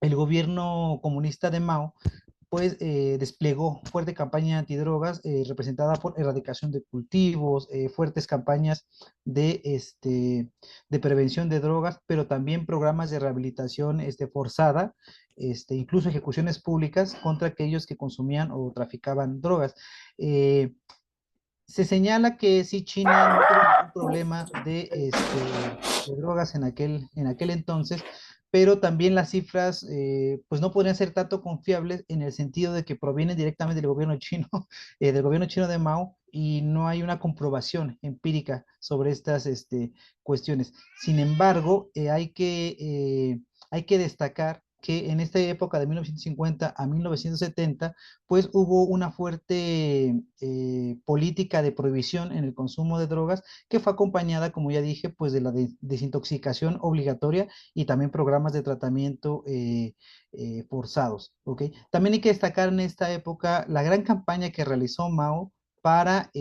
el gobierno comunista de Mao pues desplegó fuerte campaña antidrogas representada por erradicación de cultivos, fuertes campañas de prevención de drogas, pero también programas de rehabilitación forzada, incluso ejecuciones públicas contra aquellos que consumían o traficaban drogas. Se señala que sí, China no tuvo ningún problema de drogas en aquel entonces, pero también las cifras pues no podrían ser tanto confiables en el sentido de que provienen directamente del gobierno chino, del gobierno chino de Mao, y no hay una comprobación empírica sobre estas cuestiones. Sin embargo, hay que destacar que en esta época de 1950 a 1970, pues hubo una fuerte política de prohibición en el consumo de drogas que fue acompañada, como ya dije, pues de la desintoxicación obligatoria y también programas de tratamiento forzados, ¿ok? También hay que destacar en esta época la gran campaña que realizó Mao para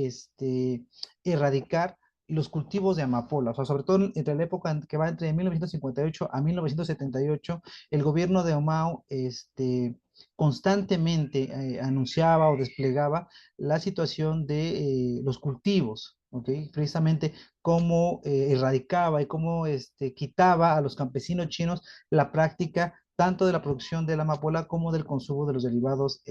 erradicar los cultivos de amapola, o sea, sobre todo entre la época que va entre 1958 a 1978, el gobierno de Mao constantemente anunciaba o desplegaba la situación de los cultivos, ¿ok? Precisamente cómo erradicaba y cómo quitaba a los campesinos chinos la práctica tanto de la producción de la amapola como del consumo de los derivados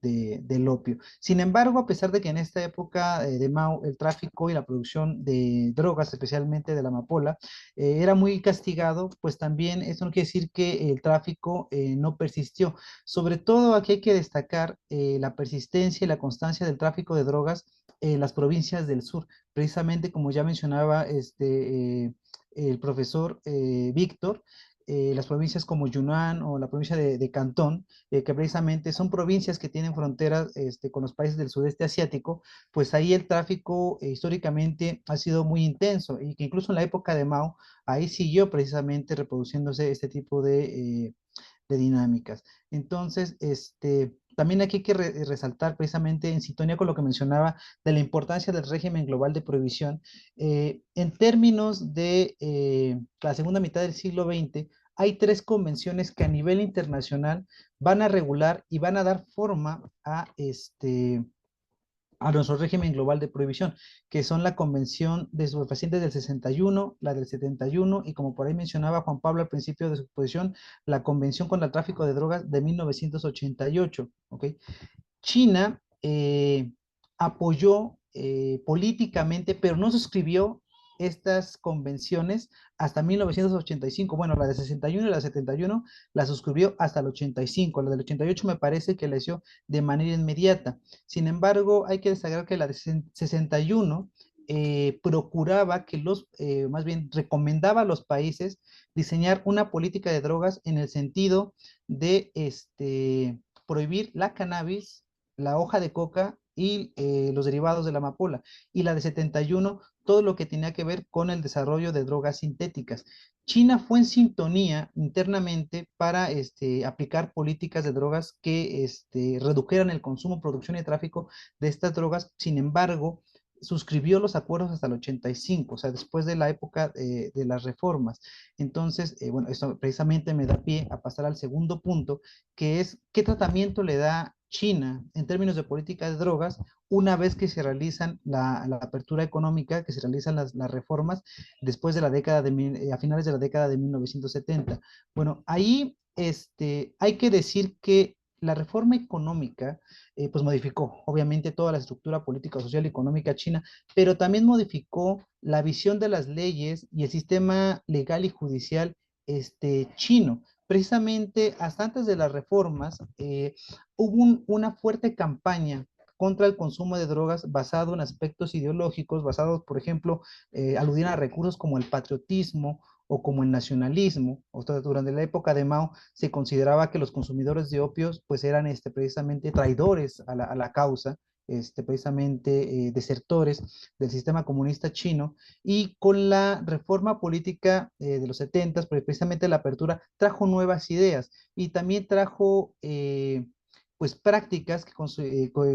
del opio. Sin embargo, a pesar de que en esta época de Mao el tráfico y la producción de drogas, especialmente de la amapola, era muy castigado, pues también esto no quiere decir que el tráfico no persistió. Sobre todo aquí hay que destacar la persistencia y la constancia del tráfico de drogas en las provincias del sur. Precisamente como ya mencionaba el profesor Víctor, las provincias como Yunnan o la provincia de Cantón, que precisamente son provincias que tienen fronteras con los países del sudeste asiático, pues ahí el tráfico históricamente ha sido muy intenso y que incluso en la época de Mao, ahí siguió precisamente reproduciéndose este tipo de dinámicas. Entonces, también aquí hay que resaltar precisamente en sintonía con lo que mencionaba de la importancia del régimen global de prohibición, en términos de la segunda mitad del siglo XX, hay tres convenciones que a nivel internacional van a regular y van a dar forma a nuestro régimen global de prohibición, que son la Convención de Estupefacientes del 61, la del 71 y como por ahí mencionaba Juan Pablo al principio de su exposición, la Convención contra el Tráfico de Drogas de 1988. ¿Ok? China apoyó políticamente, pero no suscribió estas convenciones hasta 1985. Bueno, la de 61 y la de 71 la suscribió hasta el 85. La del 88 me parece que la hizo de manera inmediata. Sin embargo, hay que destacar que la de 61 procuraba que más bien recomendaba a los países diseñar una política de drogas en el sentido de prohibir la cannabis, la hoja de coca y los derivados de la amapola. Y la de 71, todo lo que tenía que ver con el desarrollo de drogas sintéticas. China fue en sintonía internamente para aplicar políticas de drogas que redujeran el consumo, producción y tráfico de estas drogas. Sin embargo, suscribió los acuerdos hasta el 85, o sea, después de la época de las reformas. Entonces, bueno, esto precisamente me da pie a pasar al segundo punto, que es qué tratamiento le da China en términos de política de drogas una vez que se realizan la apertura económica, que se realizan las reformas después de la década a finales de la década de 1970. Bueno, ahí hay que decir que la reforma económica pues modificó obviamente toda la estructura política, social y económica china, pero también modificó la visión de las leyes y el sistema legal y judicial chino. Precisamente hasta antes de las reformas, hubo una fuerte campaña contra el consumo de drogas basado en aspectos ideológicos, basados, por ejemplo, aludían a recursos como el patriotismo o como el nacionalismo. O sea, durante la época de Mao se consideraba que los consumidores de opios pues eran precisamente traidores a la causa, precisamente desertores del sistema comunista chino, y con la reforma política de los 70, pues precisamente la apertura trajo nuevas ideas y también trajo pues prácticas que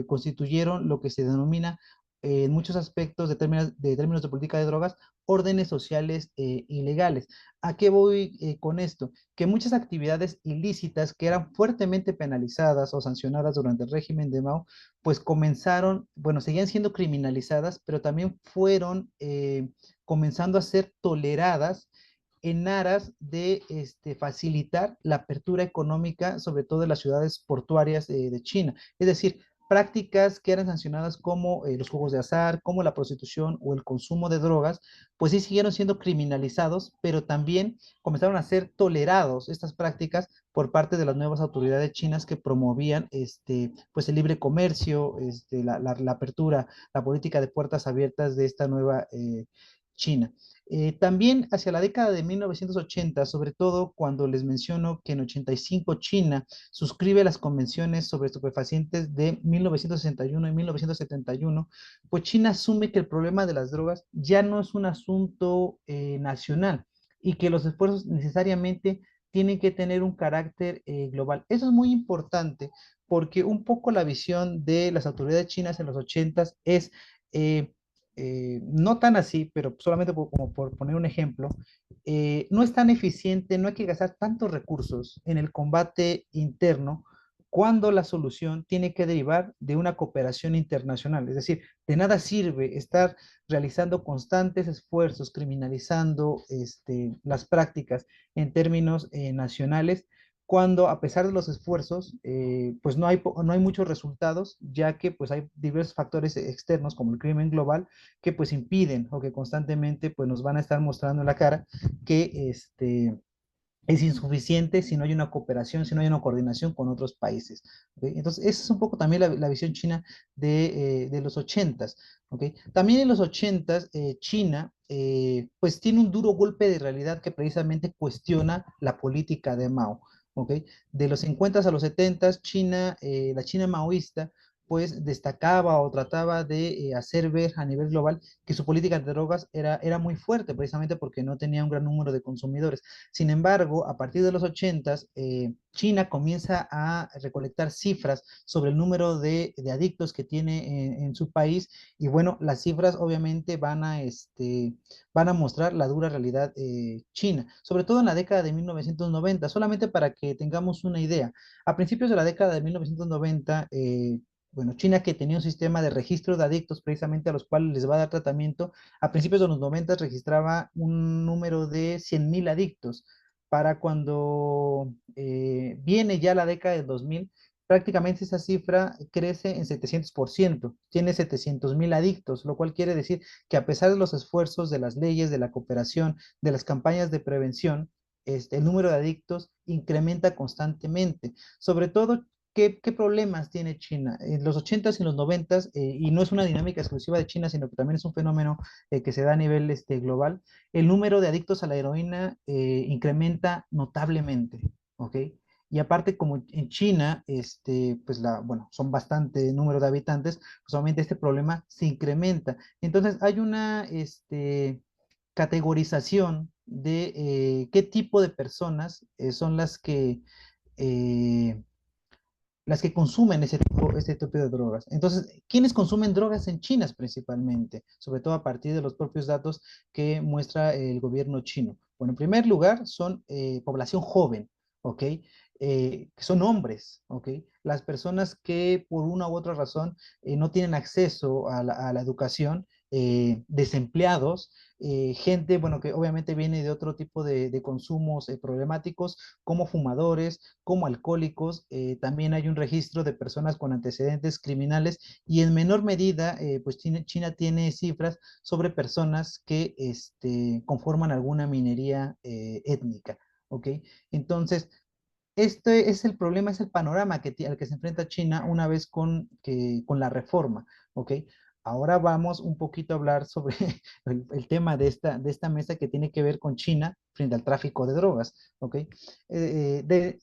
constituyeron lo que se denomina en muchos aspectos de términos de política de drogas, órdenes sociales ilegales. ¿A qué voy con esto? Que muchas actividades ilícitas que eran fuertemente penalizadas o sancionadas durante el régimen de Mao, pues comenzaron, bueno, seguían siendo criminalizadas, pero también fueron comenzando a ser toleradas en aras de facilitar la apertura económica, sobre todo en las ciudades portuarias de China. Es decir, prácticas que eran sancionadas como los juegos de azar, como la prostitución o el consumo de drogas, pues sí siguieron siendo criminalizados, pero también comenzaron a ser tolerados estas prácticas por parte de las nuevas autoridades chinas que promovían pues el libre comercio, la apertura, la política de puertas abiertas de esta nueva China. También hacia la década de 1980, sobre todo cuando les menciono que en 85 China suscribe las convenciones sobre estupefacientes de 1961 y 1971, pues China asume que el problema de las drogas ya no es un asunto nacional y que los esfuerzos necesariamente tienen que tener un carácter global. Eso es muy importante porque un poco la visión de las autoridades chinas en los 80 es no tan así, pero solamente como por poner un ejemplo, no es tan eficiente, no hay que gastar tantos recursos en el combate interno cuando la solución tiene que derivar de una cooperación internacional. Es decir, de nada sirve estar realizando constantes esfuerzos, criminalizando las prácticas en términos nacionales, cuando a pesar de los esfuerzos, pues no hay muchos resultados, ya que pues hay diversos factores externos como el crimen global que pues impiden o que constantemente pues nos van a estar mostrando en la cara que es insuficiente si no hay una cooperación, si no hay una coordinación con otros países. ¿Ok? Entonces, esa es un poco también la visión china de los ochentas. ¿Ok? También en los ochentas, China pues tiene un duro golpe de realidad que precisamente cuestiona la política de Mao. ¿Ok? De los 50 a los 70, China, la China maoísta, pues destacaba o trataba de hacer ver a nivel global que su política de drogas era muy fuerte, precisamente porque no tenía un gran número de consumidores. Sin embargo, a partir de los 80, China comienza a recolectar cifras sobre el número de adictos que tiene en su país y bueno, las cifras obviamente van a mostrar la dura realidad china, sobre todo en la década de 1990, solamente para que tengamos una idea. A principios de la década de 1990, bueno, China que tenía un sistema de registro de adictos precisamente a los cuales les va a dar tratamiento, a principios de los 90 registraba un número de 100.000 adictos. Para cuando viene ya la década del 2000, prácticamente esa cifra crece en 700%. Tiene 700.000 adictos, lo cual quiere decir que a pesar de los esfuerzos de las leyes, de la cooperación, de las campañas de prevención, el número de adictos incrementa constantemente. Sobre todo, ¿qué problemas tiene China? En los 80s y los 90s, y no es una dinámica exclusiva de China, sino que también es un fenómeno que se da a nivel global, el número de adictos a la heroína incrementa notablemente, ¿ok? Y aparte, como en China, pues bueno, son bastante número de habitantes, pues obviamente este problema se incrementa. Entonces, hay una categorización de qué tipo de personas son eh, las que consumen este tipo de drogas. Entonces, ¿quiénes consumen drogas en China principalmente? Sobre todo a partir de los propios datos que muestra el gobierno chino. Bueno, en primer lugar, son población joven, ¿ok? Que son hombres, ¿ok? Las personas que por una u otra razón no tienen acceso a la educación, desempleados, gente, bueno, que obviamente viene de otro tipo de consumos problemáticos, como fumadores, como alcohólicos. También hay un registro de personas con antecedentes criminales y en menor medida, pues China tiene cifras sobre personas que conforman alguna minería étnica, ¿ok? Entonces, este es el problema, es el panorama al que se enfrenta China una vez con la reforma, ¿ok? Ahora vamos un poquito a hablar sobre el tema de esta mesa que tiene que ver con China frente al tráfico de drogas, ¿ok?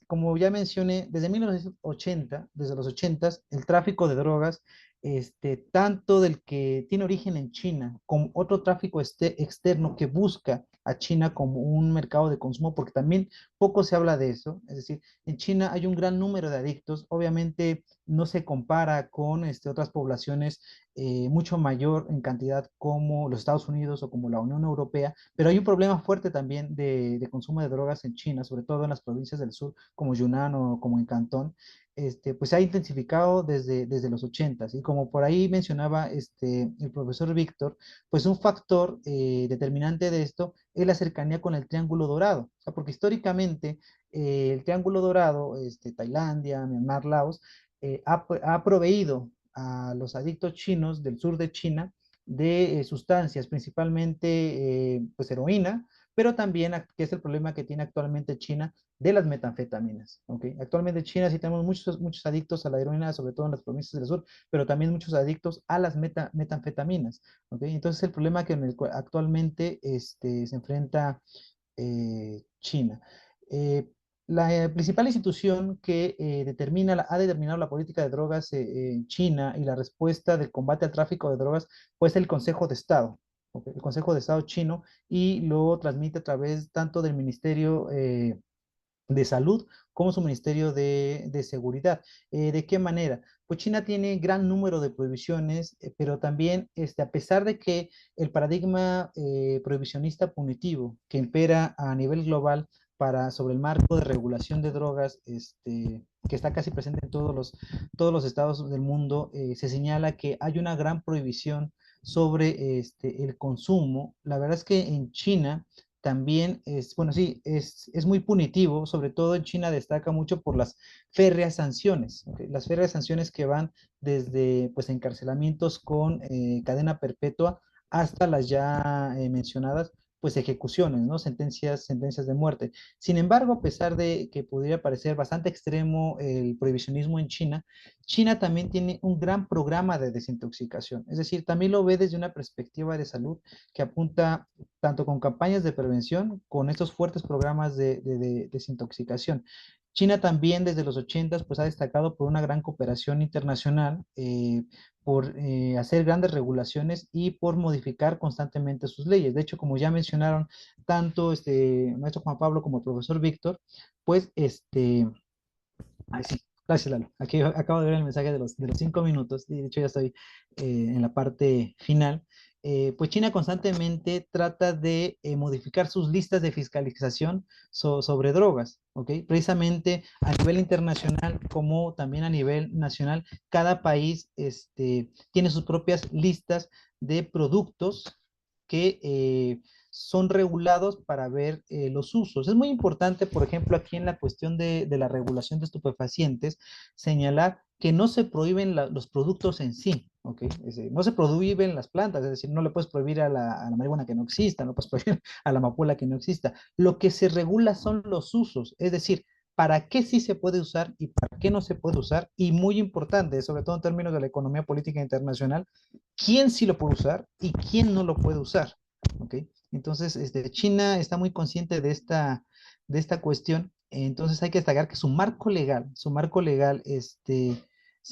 Como ya mencioné, desde 1980, desde los 80, el tráfico de drogas, tanto del que tiene origen en China, como otro tráfico externo que busca a China como un mercado de consumo, porque también poco se habla de eso, es decir, en China hay un gran número de adictos, obviamente no se compara con otras poblaciones mucho mayor en cantidad como los Estados Unidos o como la Unión Europea, pero hay un problema fuerte también de consumo de drogas en China, sobre todo en las provincias del sur como Yunnan o como en Cantón. Pues se ha intensificado desde los 80 y como por ahí mencionaba el profesor Víctor, pues un factor determinante de esto es la cercanía con el Triángulo Dorado, o sea, porque históricamente el Triángulo Dorado, Tailandia, Myanmar, Laos, ha proveído a los adictos chinos del sur de China de sustancias, principalmente pues heroína, pero también, que es el problema que tiene actualmente China, de las metanfetaminas. ¿Okay? Actualmente en China sí tenemos muchos adictos a la heroína, sobre todo en las provincias del sur, pero también muchos adictos a las metanfetaminas. ¿Okay? Entonces el problema que actualmente se enfrenta China. Eh, la principal institución que ha determinado la política de drogas en China y la respuesta del combate al tráfico de drogas, pues el Consejo de Estado, ¿ok? El Consejo de Estado chino, y lo transmite a través tanto del Ministerio de Salud como su Ministerio de Seguridad. ¿De qué manera? Pues China tiene gran número de prohibiciones, pero también, a pesar de que el paradigma prohibicionista punitivo que impera a nivel global sobre el marco de regulación de drogas, que está casi presente en todos los estados del mundo, se señala que hay una gran prohibición sobre el consumo. La verdad es que en China también bueno, sí, es muy punitivo, sobre todo en China destaca mucho por las férreas sanciones, ¿ok? Las férreas sanciones que van desde pues encarcelamientos con cadena perpetua hasta las ya mencionadas pues ejecuciones, ¿no? Sentencias de muerte. Sin embargo, a pesar de que pudiera parecer bastante extremo el prohibicionismo en China, China también tiene un gran programa de desintoxicación, es decir, también lo ve desde una perspectiva de salud que apunta tanto con campañas de prevención, con estos fuertes programas de desintoxicación. China también desde los 80 pues ha destacado por una gran cooperación internacional, por hacer grandes regulaciones y por modificar constantemente sus leyes. De hecho, como ya mencionaron tanto maestro Juan Pablo como el profesor Víctor, pues ay, sí, gracias Lalo. Aquí acabo de ver el mensaje de los 5 minutos, y de hecho ya estoy en la parte final. Pues China constantemente trata de modificar sus listas de fiscalización sobre drogas, ¿ok? Precisamente a nivel internacional como también a nivel nacional, cada país tiene sus propias listas de productos que son regulados para ver los usos. Es muy importante, por ejemplo, aquí en la cuestión de la regulación de estupefacientes, señalar que no se prohíben los productos en sí, ¿ok? No se prohíben las plantas, es decir, no le puedes prohibir a la marihuana que no exista, no puedes prohibir a la amapola que no exista. Lo que se regula son los usos, es decir, para qué sí se puede usar y para qué no se puede usar, y muy importante, sobre todo en términos de la economía política internacional, quién sí lo puede usar y quién no lo puede usar, ¿ok? Entonces, China está muy consciente de esta cuestión. Entonces hay que destacar que su marco legal, se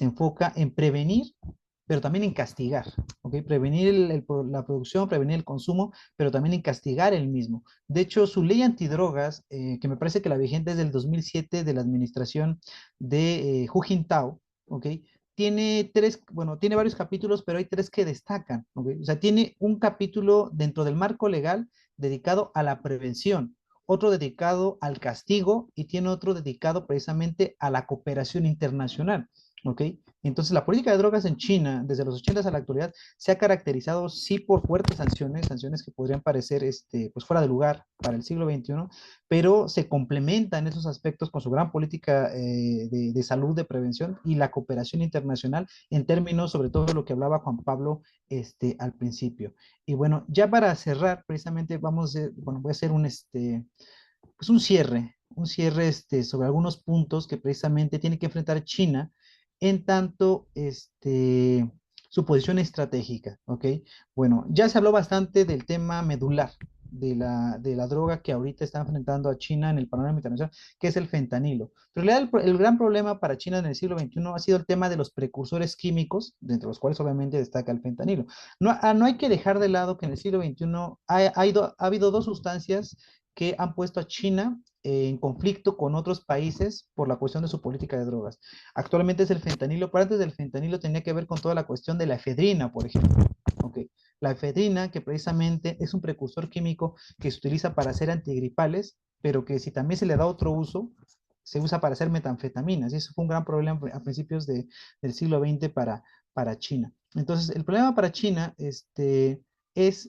enfoca en prevenir, pero también en castigar, ¿ok? Prevenir la producción, prevenir el consumo, pero también en castigar el mismo. De hecho, su ley antidrogas, que me parece que la vigente es del 2007 de la administración de Hu Jintao, ¿ok? Tiene varios capítulos, pero hay tres que destacan, ¿ok? O sea, tiene un capítulo dentro del marco legal dedicado a la prevención, otro dedicado al castigo y tiene otro dedicado precisamente a la cooperación internacional, ¿ok? Entonces, la política de drogas en China, desde los 80 a la actualidad, se ha caracterizado, sí, por fuertes sanciones que podrían parecer, pues, fuera de lugar para el siglo XXI, pero se complementa en esos aspectos con su gran política de salud, de prevención y la cooperación internacional en términos, sobre todo, de lo que hablaba Juan Pablo al principio. Y bueno, ya para cerrar, precisamente voy a hacer pues un cierre sobre algunos puntos que precisamente tiene que enfrentar China en tanto su posición estratégica, ¿ok? Bueno, ya se habló bastante del tema medular de la droga que ahorita está enfrentando a China en el panorama internacional, que es el fentanilo. Pero en realidad el gran problema para China en el siglo XXI ha sido el tema de los precursores químicos, de entre los cuales obviamente destaca el fentanilo. No hay que dejar de lado que en el siglo XXI ha habido dos sustancias que han puesto a China en conflicto con otros países por la cuestión de su política de drogas. Actualmente es el fentanilo, pero antes del fentanilo tenía que ver con toda la cuestión de la efedrina, por ejemplo. Okay. La efedrina, que precisamente es un precursor químico que se utiliza para hacer antigripales, pero que si también se le da otro uso, se usa para hacer metanfetaminas. Y eso fue un gran problema a principios del siglo XX para China. Entonces, el problema para China es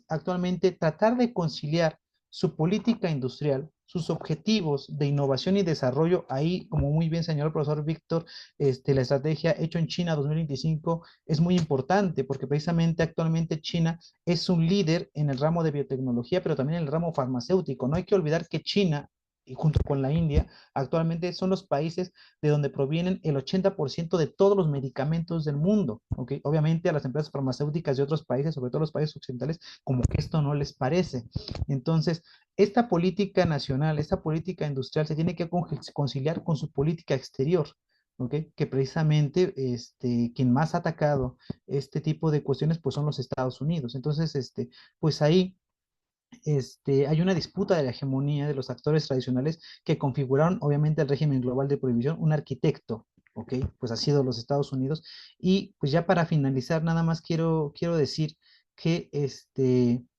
actualmente tratar de conciliar su política industrial, sus objetivos de innovación y desarrollo. Ahí, como muy bien señaló el profesor Víctor, la estrategia Hecho en China 2025 es muy importante porque precisamente actualmente China es un líder en el ramo de biotecnología, pero también en el ramo farmacéutico. No hay que olvidar que China, y junto con la India, actualmente son los países de donde provienen el 80% de todos los medicamentos del mundo, ¿ok? Obviamente a las empresas farmacéuticas de otros países, sobre todo los países occidentales, como que esto no les parece. Entonces, esta política nacional, esta política industrial se tiene que conciliar con su política exterior, ¿ok? Que precisamente quien más ha atacado este tipo de cuestiones pues son los Estados Unidos. Entonces, pues ahí hay una disputa de la hegemonía de los actores tradicionales que configuraron obviamente el régimen global de prohibición, un arquitecto, ¿ok? Pues ha sido los Estados Unidos. Y pues ya para finalizar, nada más quiero decir que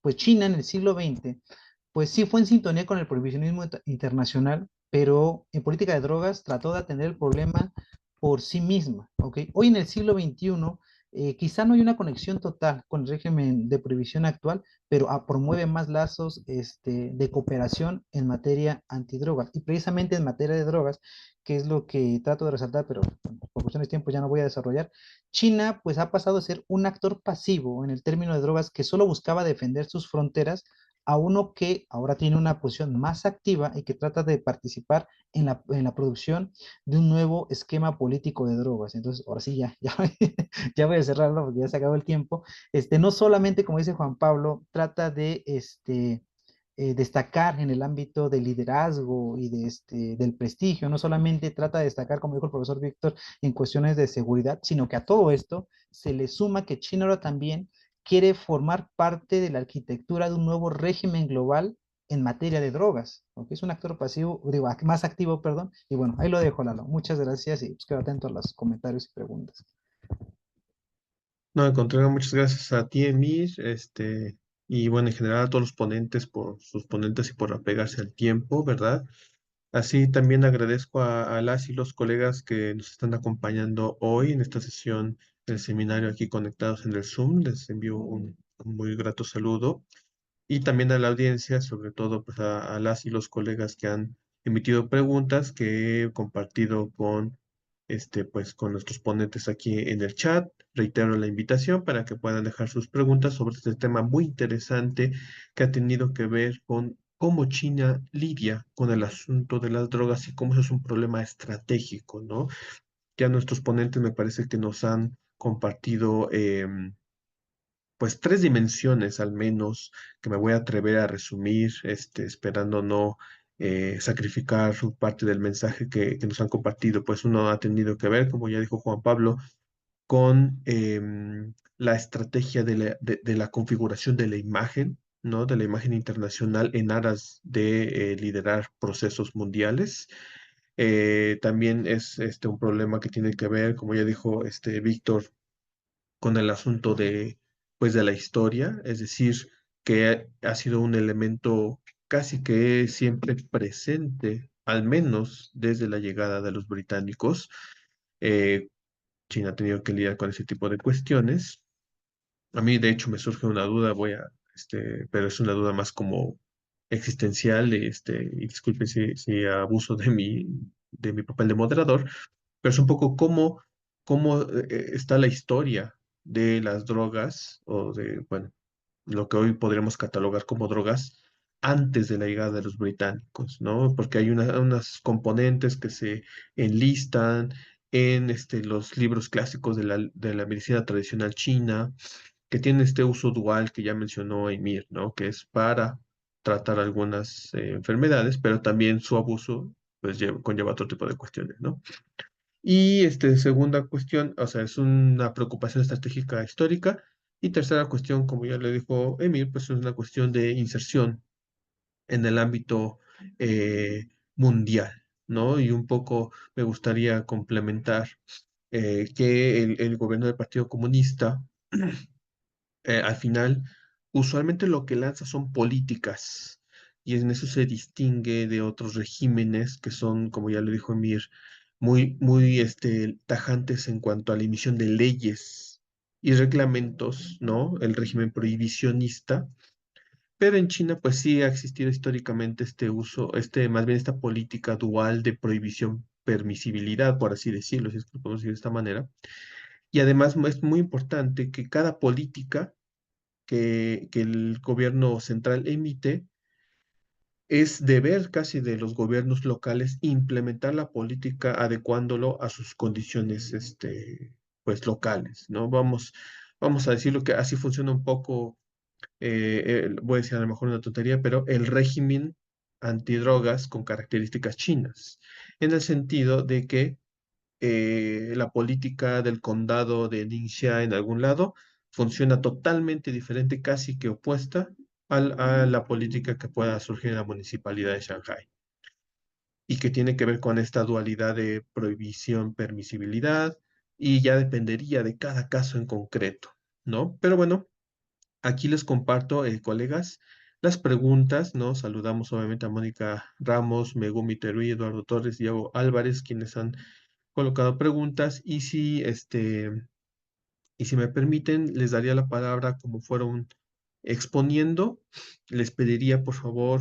pues China en el siglo XX pues sí fue en sintonía con el prohibicionismo internacional, pero en política de drogas trató de atender el problema por sí misma, ¿ok? Hoy en el siglo XXI, quizá no hay una conexión total con el régimen de prohibición actual, pero promueve más lazos de cooperación en materia antidrogas. Y precisamente en materia de drogas, que es lo que trato de resaltar, pero bueno, por cuestiones de tiempo ya no voy a desarrollar, China pues ha pasado a ser un actor pasivo en el término de drogas que solo buscaba defender sus fronteras a uno que ahora tiene una posición más activa y que trata de participar en la producción de un nuevo esquema político de drogas. Entonces, ahora sí, ya voy a cerrarlo porque ya se acabó el tiempo. No solamente, como dice Juan Pablo, trata de destacar en el ámbito del liderazgo y del prestigio, no solamente trata de destacar, como dijo el profesor Víctor, en cuestiones de seguridad, sino que a todo esto se le suma que China ahora también quiere formar parte de la arquitectura de un nuevo régimen global en materia de drogas, porque es un actor pasivo, digo, más activo, perdón, y bueno, ahí lo dejo, Lalo. Muchas gracias y pues quedo atento a los comentarios y preguntas. No, al contrario, muchas gracias a ti, Emir, y bueno, en general a todos los ponentes por sus ponentes y por apegarse al tiempo, ¿verdad? Así también agradezco a las y los colegas que nos están acompañando hoy en esta sesión del seminario aquí conectados en el Zoom. Les envío un muy grato saludo y también a la audiencia, sobre todo pues a las y los colegas que han emitido preguntas que he compartido con pues con nuestros ponentes aquí en el chat. Reitero la invitación para que puedan dejar sus preguntas sobre este tema muy interesante que ha tenido que ver con cómo China lidia con el asunto de las drogas y cómo eso es un problema estratégico, ¿no? Ya nuestros ponentes me parece que nos han compartido pues tres dimensiones al menos que me voy a atrever a resumir, esperando no sacrificar su parte del mensaje que nos han compartido. Pues uno ha tenido que ver, como ya dijo Juan Pablo, con la estrategia de la configuración de la imagen, ¿no? De la imagen internacional en aras de liderar procesos mundiales. También es un problema que tiene que ver, como ya dijo Víctor, con el asunto pues, de la historia, es decir, que ha sido un elemento casi que siempre presente, al menos desde la llegada de los británicos. Eh, China ha tenido que lidiar con ese tipo de cuestiones. A mí, de hecho, me surge una duda, pero es una duda más como existencial, y disculpe si abuso de mi papel de moderador, pero es un poco cómo está la historia de las drogas o bueno, lo que hoy podríamos catalogar como drogas antes de la llegada de los británicos, ¿no? Porque hay unas componentes que se enlistan en los libros clásicos de la medicina tradicional china, que tienen este uso dual que ya mencionó Emir, ¿no? Que es para tratar algunas enfermedades, pero también su abuso pues conlleva otro tipo de cuestiones, ¿no? Y segunda cuestión, o sea, es una preocupación estratégica histórica. Y tercera cuestión, como ya le dijo Emir, pues es una cuestión de inserción en el ámbito mundial, ¿no? Y un poco me gustaría complementar que el gobierno del Partido Comunista, al final, usualmente lo que lanza son políticas. Y en eso se distingue de otros regímenes que son, como ya le dijo Emir, muy tajantes en cuanto a la emisión de leyes y reglamentos, ¿no? El régimen prohibicionista. Pero en China, pues sí ha existido históricamente este uso, más bien esta política dual de prohibición, permisibilidad, por así decirlo, si es que lo podemos decir de esta manera. Y además es muy importante que cada política que el gobierno central emite, es deber casi de los gobiernos locales implementar la política adecuándolo a sus condiciones, pues locales, ¿no? Vamos a decirlo que así funciona un poco, voy a decir a lo mejor una tontería, pero el régimen antidrogas con características chinas, en el sentido de que la política del condado de Ningxia en algún lado funciona totalmente diferente, casi que opuesta a la política que pueda surgir en la municipalidad de Shanghái y que tiene que ver con esta dualidad de prohibición, permisibilidad, y ya dependería de cada caso en concreto, ¿no? Pero bueno, aquí les comparto, colegas, las preguntas, ¿no? Saludamos obviamente a Mónica Ramos, Megumi Terui, Eduardo Torres, Diego Álvarez, quienes han colocado preguntas, y si me permiten, les daría la palabra como fueron exponiendo. Les pediría, por favor,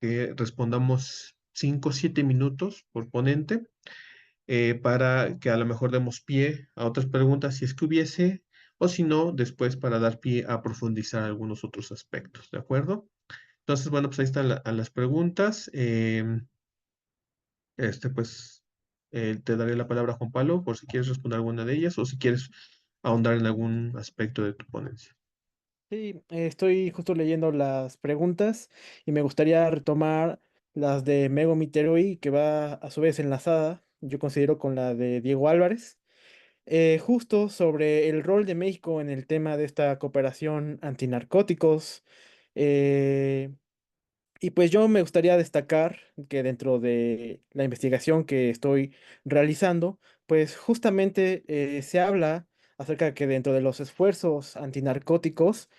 que respondamos 5 o 7 minutos por ponente, para que a lo mejor demos pie a otras preguntas si es que hubiese, o si no, después para dar pie a profundizar algunos otros aspectos, ¿de acuerdo? Entonces, bueno, pues ahí están las preguntas. Pues te daré la palabra, Juan Pablo, por si quieres responder alguna de ellas o si quieres ahondar en algún aspecto de tu ponencia. Sí, estoy justo leyendo las preguntas y me gustaría retomar las de Mego Miteroi, que va a su vez enlazada, yo considero, con la de Diego Álvarez, justo sobre el rol de México en el tema de esta cooperación antinarcóticos. eh, y pues yo me gustaría destacar que dentro de la investigación que estoy realizando, pues justamente se habla acerca de que dentro de los esfuerzos antinarcóticos,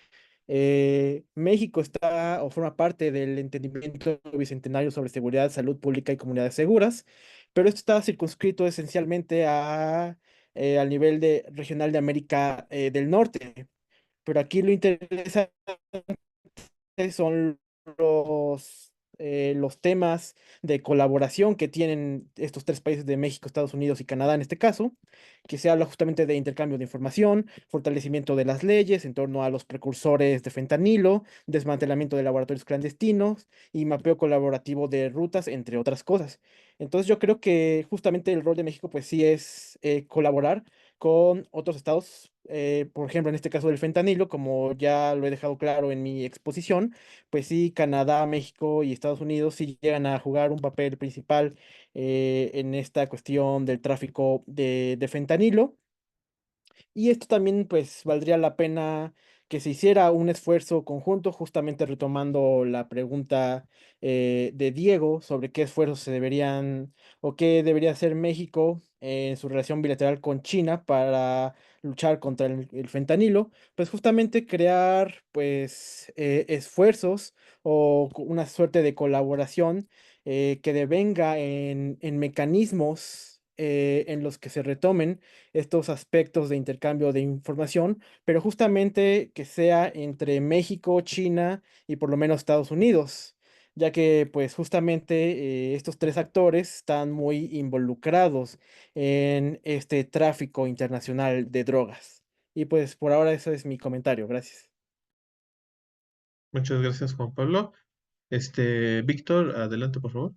México está o forma parte del entendimiento bicentenario sobre seguridad, salud pública y comunidades seguras, pero esto está circunscrito esencialmente al nivel regional de América del Norte. Pero aquí lo interesante son los temas de colaboración que tienen estos tres países de México, Estados Unidos y Canadá en este caso, que se habla justamente de intercambio de información, fortalecimiento de las leyes en torno a los precursores de fentanilo, desmantelamiento de laboratorios clandestinos y mapeo colaborativo de rutas, entre otras cosas. Entonces yo creo que justamente el rol de México pues sí es colaborar con otros estados, por ejemplo, en este caso del fentanilo, como ya lo he dejado claro en mi exposición, pues sí, Canadá, México y Estados Unidos sí llegan a jugar un papel principal en esta cuestión del tráfico de fentanilo. Y esto también, pues, valdría la pena que se hiciera un esfuerzo conjunto, justamente retomando la pregunta de Diego sobre qué esfuerzos se deberían o qué debería hacer México en su relación bilateral con China para luchar contra el fentanilo, pues justamente crear, pues, esfuerzos o una suerte de colaboración que devenga en mecanismos en los que se retomen estos aspectos de intercambio de información, pero justamente que sea entre México, China y por lo menos Estados Unidos, ya que pues justamente estos tres actores están muy involucrados en este tráfico internacional de drogas. Y pues por ahora eso es mi comentario. Gracias. Muchas gracias, Juan Pablo. Víctor, adelante, por favor.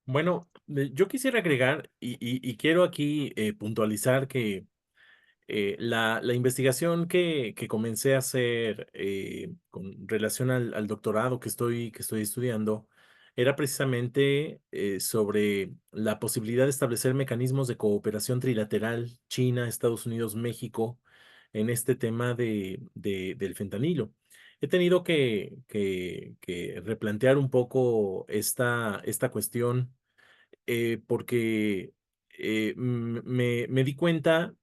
Bueno, yo quisiera agregar y quiero aquí puntualizar que la investigación que comencé a hacer con relación al doctorado que estoy estudiando era precisamente sobre la posibilidad de establecer mecanismos de cooperación trilateral China, Estados Unidos, México en este tema del fentanilo. He tenido que replantear un poco esta cuestión porque me di cuenta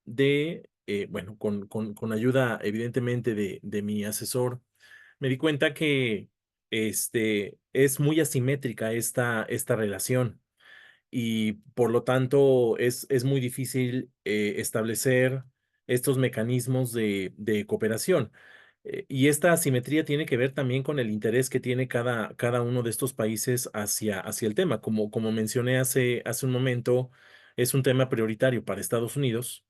bueno, con ayuda evidentemente de mi asesor, me di cuenta que es muy asimétrica esta relación y por lo tanto es muy difícil establecer estos mecanismos de cooperación. Y esta asimetría tiene que ver también con el interés que tiene cada uno de estos países hacia el tema. Como mencioné hace un momento, es un tema prioritario para Estados Unidos.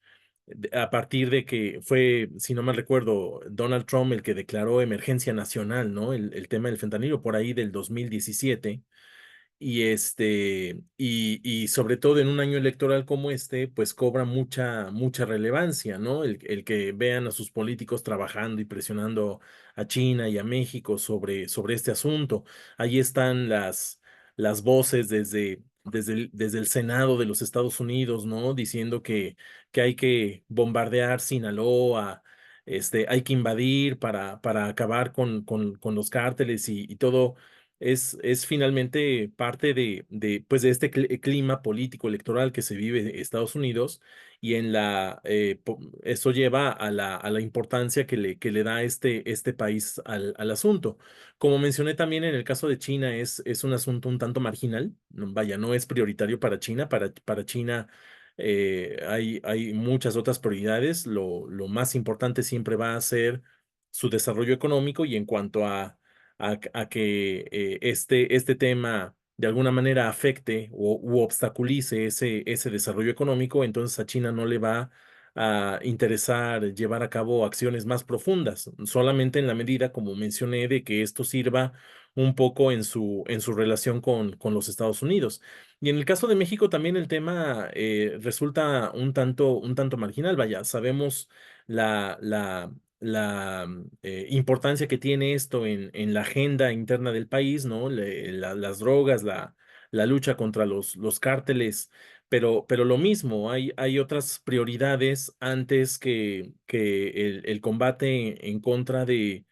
A partir de que fue, si no mal recuerdo, Donald Trump el que declaró emergencia nacional, ¿no? El tema del fentanilo por ahí del 2017 y sobre todo en un año electoral como este, pues cobra mucha relevancia, ¿no? El que vean a sus políticos trabajando y presionando a China y a México sobre este asunto. Ahí están las voces desde el Senado de los Estados Unidos, ¿no? Diciendo que hay que bombardear Sinaloa. hay que invadir para acabar con los cárteles y todo. Es finalmente parte pues de este clima político electoral que se vive en Estados Unidos y eso lleva a la importancia que le da este país al asunto. Como mencioné también en el caso de China, es un asunto un tanto marginal. Vaya, no es prioritario para China. Para China hay muchas otras prioridades. Lo más importante siempre va a ser su desarrollo económico y en cuanto a que este tema de alguna manera afecte u obstaculice ese desarrollo económico, entonces a China no le va a interesar llevar a cabo acciones más profundas, solamente en la medida, como mencioné, de que esto sirva un poco en su relación con los Estados Unidos. Y en el caso de México también el tema resulta un tanto marginal. Vaya, sabemos la importancia que tiene esto en la agenda interna del país, ¿no? Las drogas, la lucha contra los cárteles, pero lo mismo, hay otras prioridades antes que el combate en contra del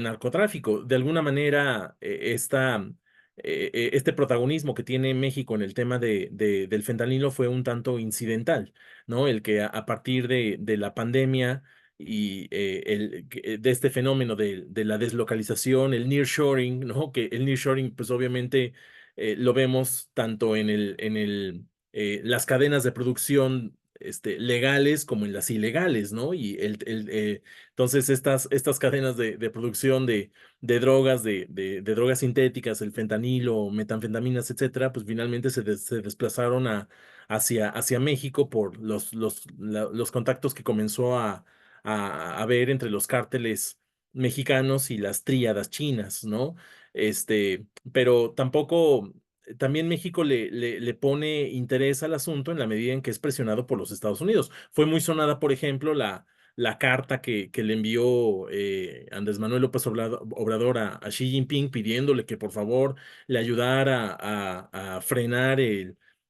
narcotráfico. De alguna manera, este protagonismo que tiene México en el tema del fentanilo fue un tanto incidental, ¿no? El que a partir de la pandemia y de este fenómeno de la deslocalización, el nearshoring, ¿no? Que el nearshoring, pues obviamente lo vemos tanto las cadenas de producción legales como en las ilegales, ¿no? Y entonces, estas cadenas de producción de drogas, de drogas sintéticas, el fentanilo, metanfetaminas, etcétera, pues finalmente se desplazaron hacia México por los contactos que comenzó a haber entre los cárteles mexicanos y las tríadas chinas, ¿no? Pero tampoco. También México le pone interés al asunto en la medida en que es presionado por los Estados Unidos. Fue muy sonada, por ejemplo, la carta que le envió Andrés Manuel López Obrador a Xi Jinping pidiéndole que por favor le ayudara a frenar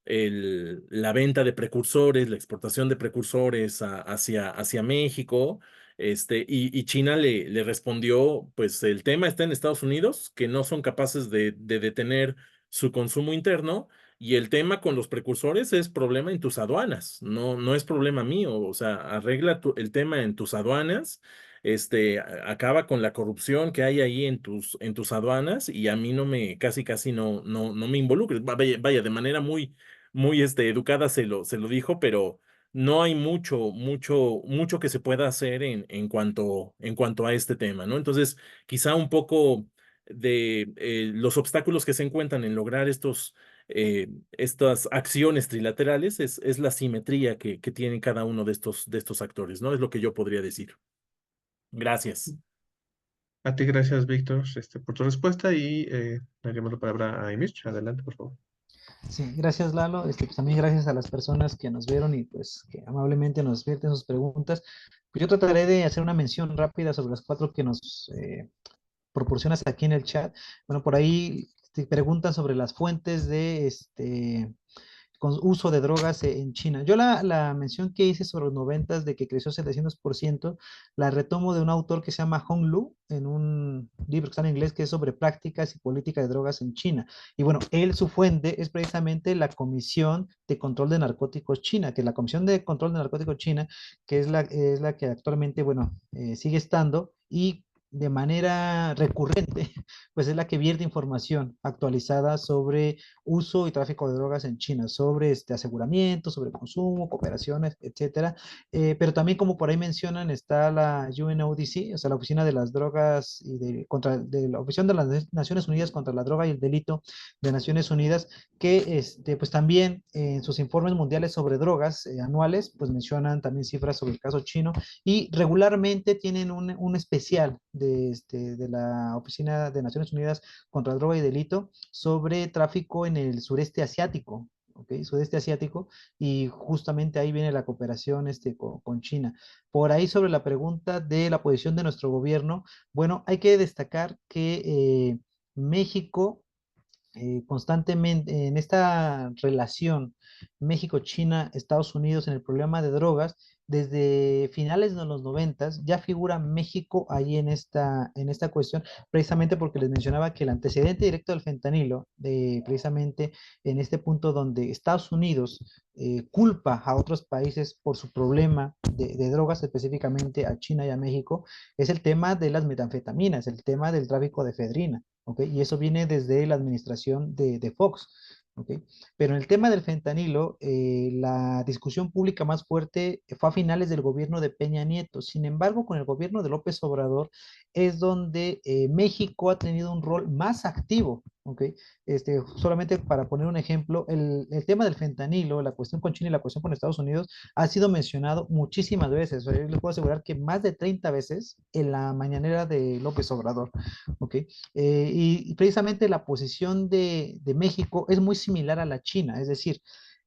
la venta de precursores, la exportación de precursores hacia México. Y China le respondió, pues el tema está en Estados Unidos, que no son capaces de detener su consumo interno. Y el tema con los precursores es problema en tus aduanas, no es problema mío. O sea, arregla el tema en tus aduanas, acaba con la corrupción que hay ahí en tus aduanas y a mí casi no me involucres. Vaya, de manera muy educada se lo dijo, pero no hay mucho que se pueda hacer en cuanto a este tema, ¿no? Entonces, quizá un poco de los obstáculos que se encuentran en lograr estas acciones trilaterales es la simetría que tiene cada uno de estos actores, ¿no? Es lo que yo podría decir. Gracias. A ti, gracias, Víctor, por tu respuesta y daremos la palabra a Emir. Adelante, por favor. Sí, gracias Lalo. Pues también gracias a las personas que nos vieron y pues que amablemente nos vierten sus preguntas. Pues yo trataré de hacer una mención rápida sobre las cuatro que nos proporcionas aquí en el chat. Bueno, por ahí te preguntan sobre las fuentes de con uso de drogas en China. Yo la mención que hice sobre los 90 de que creció 700%, la retomo de un autor que se llama Hong Lu, en un libro que está en inglés que es sobre prácticas y política de drogas en China. Y bueno, su fuente es precisamente la Comisión de Control de Narcóticos China, que es la Comisión de Control de Narcóticos China, que es la que actualmente, bueno, sigue estando y de manera recurrente, pues es la que vierte información actualizada sobre uso y tráfico de drogas en China, sobre aseguramiento, sobre consumo, cooperaciones, etcétera. Pero también, como por ahí mencionan, está la UNODC, o sea, la Oficina de las Drogas y de la Oficina de las Naciones Unidas contra la Droga y el Delito de Naciones Unidas, que pues también en sus informes mundiales sobre drogas anuales, pues mencionan también cifras sobre el caso chino y regularmente tienen un especial de la Oficina de Naciones Unidas contra la Droga y Delito sobre tráfico en el sureste asiático. ¿Ok? Sudeste asiático, y justamente ahí viene la cooperación con China. Por ahí sobre la pregunta de la posición de nuestro gobierno, bueno, hay que destacar que México constantemente en esta relación México, China, Estados Unidos en el problema de drogas, desde finales de los noventas ya figura México ahí en esta cuestión, precisamente porque les mencionaba que el antecedente directo del fentanilo, precisamente en este punto donde Estados Unidos culpa a otros países por su problema de drogas, específicamente a China y a México, es el tema de las metanfetaminas, el tema del tráfico de efedrina. ¿Ok? Y eso viene desde la administración de Fox. ¿Ok? Pero en el tema del fentanilo, la discusión pública más fuerte fue a finales del gobierno de Peña Nieto. Sin embargo, con el gobierno de López Obrador es donde México ha tenido un rol más activo. ¿Ok? Solamente para poner un ejemplo, el tema del fentanilo, la cuestión con China y la cuestión con Estados Unidos ha sido mencionado muchísimas veces. O sea, yo les puedo asegurar que más de 30 veces en la mañanera de López Obrador. ¿Ok? Y precisamente la posición de México es muy similar a la China, es decir,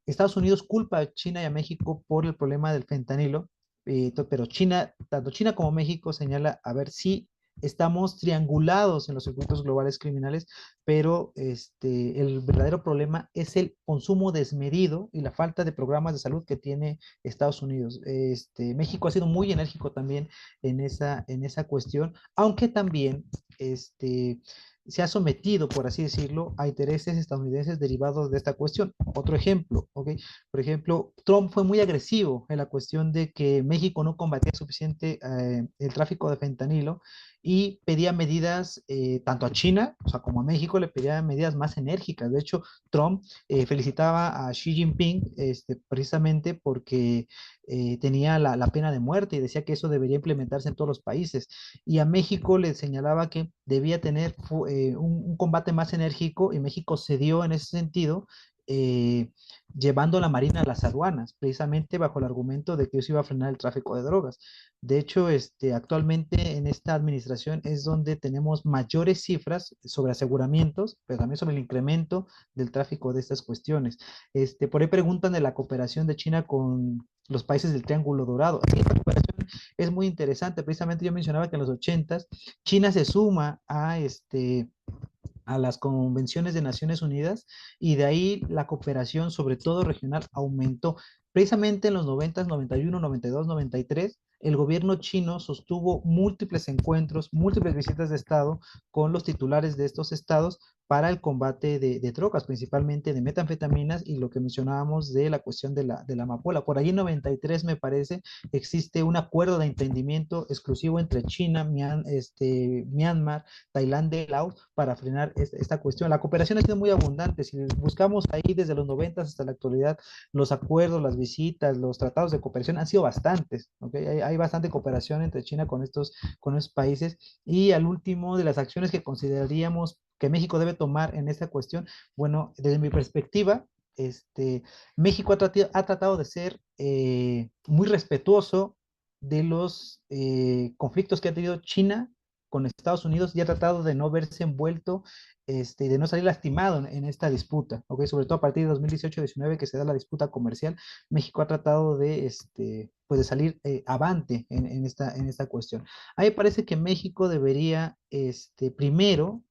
Estados Unidos culpa a China y a México por el problema del fentanilo, pero China, tanto China como México señala a ver si estamos triangulados en los circuitos globales criminales, pero el verdadero problema es el consumo desmedido y la falta de programas de salud que tiene Estados Unidos. México ha sido muy enérgico también en esa cuestión, aunque también se ha sometido, por así decirlo, a intereses estadounidenses derivados de esta cuestión. Otro ejemplo, ¿ok? Por ejemplo, Trump fue muy agresivo en la cuestión de que México no combatía suficiente el tráfico de fentanilo y pedía medidas tanto a China, o sea, como a México, le pedía medidas más enérgicas. De hecho, Trump felicitaba a Xi Jinping precisamente porque tenía la pena de muerte y decía que eso debería implementarse en todos los países. Y a México le señalaba que debía tener un combate más enérgico y México cedió en ese sentido, eh, llevando a la Marina a las aduanas, precisamente bajo el argumento de que eso iba a frenar el tráfico de drogas. De hecho, actualmente en esta administración es donde tenemos mayores cifras sobre aseguramientos, pero también sobre el incremento del tráfico de estas cuestiones. Por ahí preguntan de la cooperación de China con los países del Triángulo Dorado. Aquí esta cooperación es muy interesante. Precisamente yo mencionaba que en los 80 China se suma a las convenciones de Naciones Unidas y de ahí la cooperación, sobre todo regional, aumentó. Precisamente en los 90, 91, 92, 93, el gobierno chino sostuvo múltiples encuentros, múltiples visitas de Estado con los titulares de estos estados para el combate de drogas, principalmente de metanfetaminas y lo que mencionábamos de la cuestión de la amapola. Por ahí en 93, me parece, existe un acuerdo de entendimiento exclusivo entre China, Myanmar, Tailandia y Laos para frenar esta cuestión. La cooperación ha sido muy abundante. Si buscamos ahí desde los 90 hasta la actualidad, los acuerdos, las visitas, los tratados de cooperación han sido bastantes. ¿Okay? Hay bastante cooperación entre China con estos países. Y al último de las acciones que consideraríamos que México debe tomar en esta cuestión, bueno, desde mi perspectiva, México ha tratado de ser muy respetuoso de los conflictos que ha tenido China con Estados Unidos y ha tratado de no verse envuelto, de no salir lastimado en esta disputa, ¿ok? Sobre todo a partir de 2018-19 que se da la disputa comercial, México ha tratado pues de salir avante en esta cuestión. A mí me parece que México debería, primero,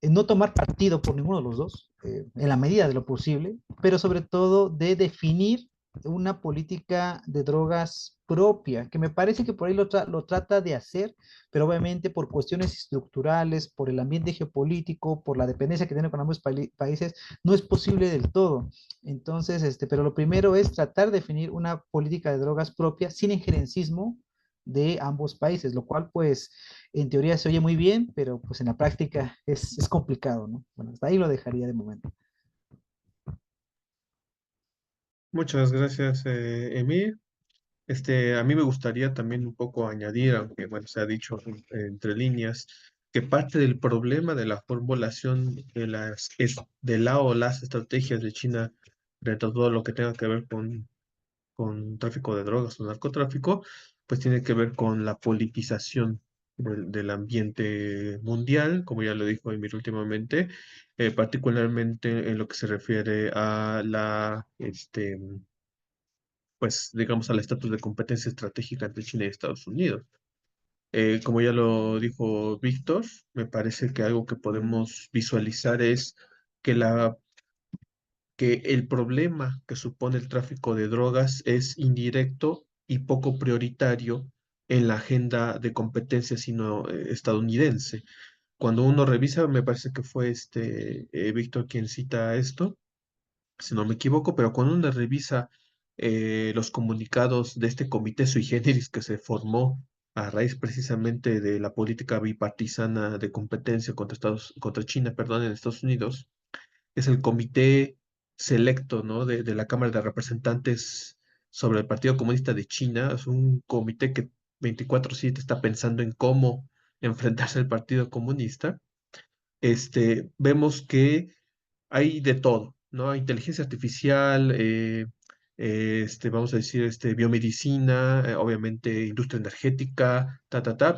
no tomar partido por ninguno de los dos, en la medida de lo posible, pero sobre todo de definir una política de drogas propia, que me parece que por ahí lo trata de hacer, pero obviamente por cuestiones estructurales, por el ambiente geopolítico, por la dependencia que tiene con ambos países, no es posible del todo. Entonces, pero lo primero es tratar de definir una política de drogas propia sin injerencismo de ambos países, lo cual pues en teoría se oye muy bien, pero pues en la práctica es complicado, ¿no? Bueno, hasta ahí lo dejaría de momento. Muchas gracias, Emir. A mí me gustaría también un poco añadir, aunque bueno, se ha dicho entre líneas, que parte del problema de la formulación de la o las estrategias de China frente a todo lo que tenga que ver con tráfico de drogas o narcotráfico, pues tiene que ver con la politización del ambiente mundial, como ya lo dijo Emir últimamente, particularmente en lo que se refiere a pues digamos, al estatus de competencia estratégica entre China y Estados Unidos. Como ya lo dijo Víctor, me parece que algo que podemos visualizar es que que el problema que supone el tráfico de drogas es indirecto y poco prioritario en la agenda de competencia sino estadounidense. Cuando uno revisa, me parece que fue Víctor quien cita esto, si no me equivoco, pero cuando uno revisa los comunicados de este comité sui generis que se formó a raíz precisamente de la política bipartisana de competencia contra China, perdón, en Estados Unidos, es el comité selecto, ¿no? de la Cámara de Representantes sobre el Partido Comunista de China. Es un comité que 24/7 está pensando en cómo enfrentarse al Partido Comunista. Vemos que hay de todo, ¿no? Inteligencia artificial, vamos a decir, biomedicina, obviamente industria energética,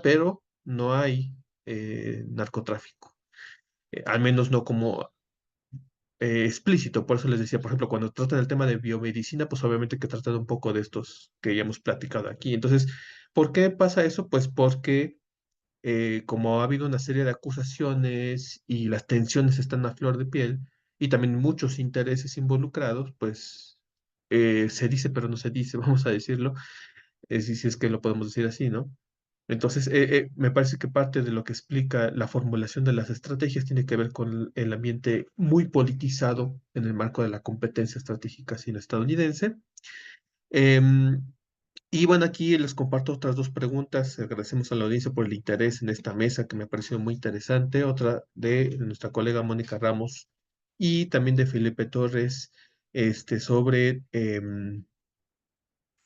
pero no hay narcotráfico. Al menos no como explícito. Por eso les decía, por ejemplo, cuando tratan el tema de biomedicina, pues obviamente hay que tratar un poco de estos que ya hemos platicado aquí. Entonces, ¿por qué pasa eso? Pues porque como ha habido una serie de acusaciones y las tensiones están a flor de piel y también muchos intereses involucrados, pues se dice pero no se dice, vamos a decirlo, si es que lo podemos decir así, ¿no? Entonces, me parece que parte de lo que explica la formulación de las estrategias tiene que ver con el ambiente muy politizado en el marco de la competencia estratégica sino-estadounidense. Em, y bueno, aquí les comparto otras dos preguntas. Agradecemos a la audiencia por el interés en esta mesa que me ha parecido muy interesante. Otra de nuestra colega Mónica Ramos y también de Felipe Torres,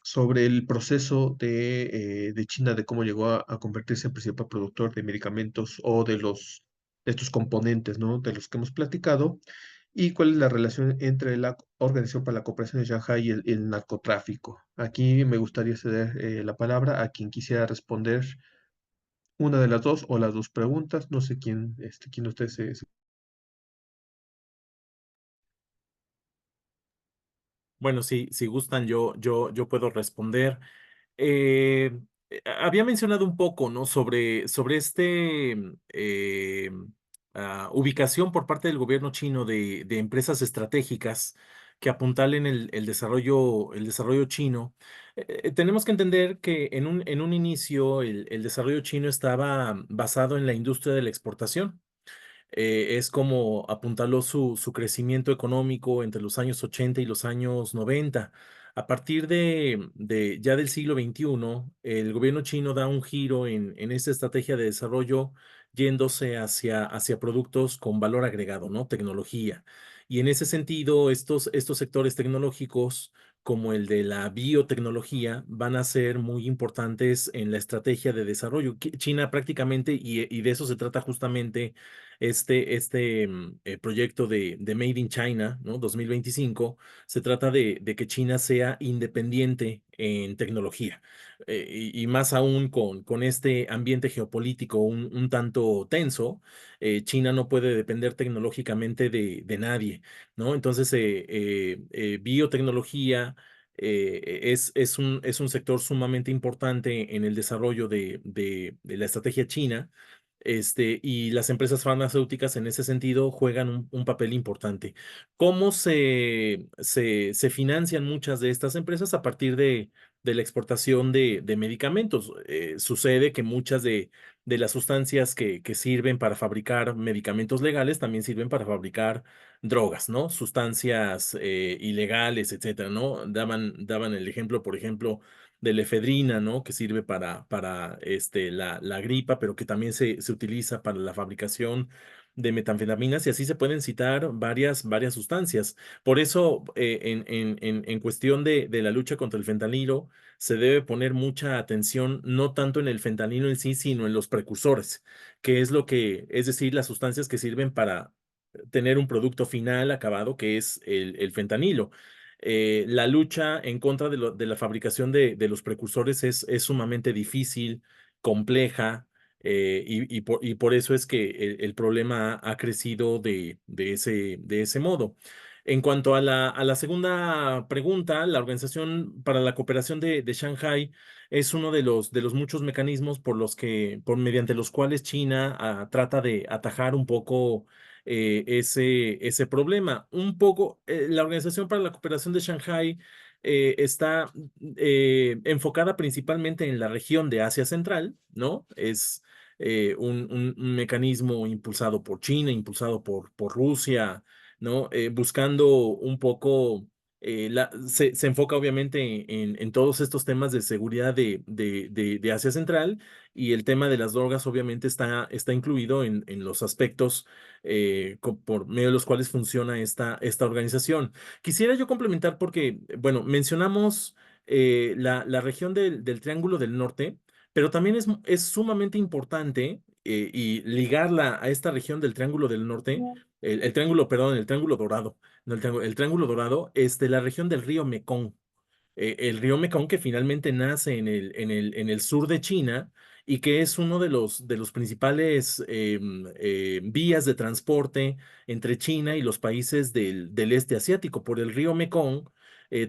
sobre el proceso de China, de cómo llegó a convertirse en principal productor de medicamentos o de estos componentes, ¿no? De los que hemos platicado, y cuál es la relación entre la Organización para la Cooperación de Shanghái y el narcotráfico. Aquí me gustaría ceder la palabra a quien quisiera responder una de las dos o las dos preguntas. No sé quién de ustedes Bueno, sí, si gustan, yo puedo responder. Eh, Había mencionado un poco, ¿no? Sobre ubicación por parte del gobierno chino de empresas estratégicas que apuntalen el desarrollo chino. Tenemos que entender que en un inicio el desarrollo chino estaba basado en la industria de la exportación. Es como apuntaló su crecimiento económico entre los años 80 y los años 90. A partir ya del siglo XXI, el gobierno chino da un giro en esta estrategia de desarrollo yéndose hacia productos con valor agregado, ¿no? Tecnología. Y en ese sentido, estos sectores tecnológicos, como el de la biotecnología, van a ser muy importantes en la estrategia de desarrollo. China prácticamente, y de eso se trata justamente proyecto de Made in China, ¿no? 2025, se trata de que China sea independiente en tecnología. Y más aún con este ambiente geopolítico un tanto tenso, China no puede depender tecnológicamente de nadie, ¿no? Entonces, biotecnología es un sector sumamente importante en el desarrollo de la estrategia china. Y las empresas farmacéuticas en ese sentido juegan un papel importante. ¿Cómo se financian muchas de estas empresas? A partir de la exportación de medicamentos. Sucede que muchas de las sustancias que sirven para fabricar medicamentos legales también sirven para fabricar drogas, ¿no? Sustancias ilegales, etcétera, ¿no? Daban el ejemplo, por ejemplo, de la efedrina, ¿no? Que sirve para la gripa, pero que también se utiliza para la fabricación de metanfetaminas, y así se pueden citar varias sustancias. Por eso, en cuestión de la lucha contra el fentanilo, se debe poner mucha atención no tanto en el fentanilo en sí, sino en los precursores, que es decir, las sustancias que sirven para tener un producto final acabado, que es el fentanilo. La lucha en contra de la fabricación de los precursores es sumamente difícil, compleja, y por eso es que el problema ha crecido de ese modo. En cuanto a la segunda pregunta, la Organización para la Cooperación de Shanghái es uno de los muchos mecanismos por los mediante los cuales China trata de atajar un poco ese problema. Un poco, la Organización para la Cooperación de Shanghái está enfocada principalmente en la región de Asia Central, ¿no? Es un mecanismo impulsado por China, impulsado por Rusia, ¿no? Buscando un poco, se enfoca obviamente en todos estos temas de seguridad de Asia Central, y el tema de las drogas obviamente está incluido en los aspectos por medio de los cuales funciona esta organización. Quisiera yo complementar porque, bueno, mencionamos la región del Triángulo del Norte, pero también es sumamente importante y ligarla a esta región del Triángulo del Norte, el triángulo, perdón, el Triángulo Dorado, no el Triángulo Dorado, la región del río Mekong. El río Mekong que finalmente nace en el sur de China y que es uno de los principales vías de transporte entre China y los países del este asiático. Por el río Mekong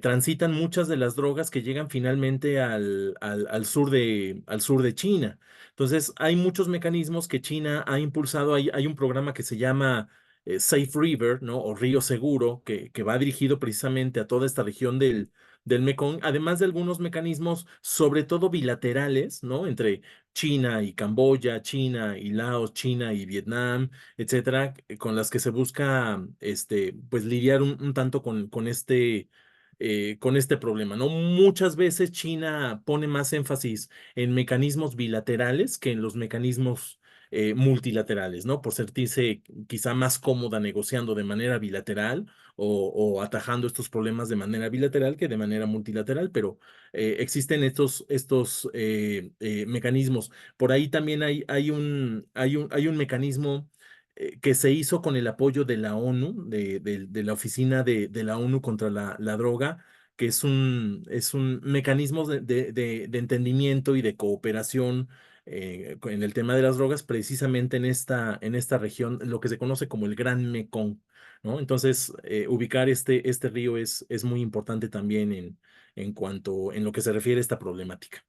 transitan muchas de las drogas que llegan finalmente al sur de China. Entonces, hay muchos mecanismos que China ha impulsado. Hay un programa que se llama Safe River, ¿no? O Río Seguro, que va dirigido precisamente a toda esta región del Mekong, además de algunos mecanismos, sobre todo bilaterales, ¿no? Entre China y Camboya, China y Laos, China y Vietnam, etcétera, con las que se busca, pues lidiar un tanto con este problema, ¿no? Muchas veces China pone más énfasis en mecanismos bilaterales que en los mecanismos multilaterales, ¿no? Por sentirse quizá más cómoda negociando de manera bilateral o atajando estos problemas de manera bilateral que de manera multilateral, pero existen estos mecanismos. Por ahí también hay un mecanismo que se hizo con el apoyo de la ONU, de la Oficina de la ONU contra la Droga, que es un mecanismo de entendimiento y de cooperación en el tema de las drogas, precisamente en esta región, lo que se conoce como el Gran Mekong, ¿no? Entonces, ubicar este río es muy importante también en lo que se refiere a esta problemática.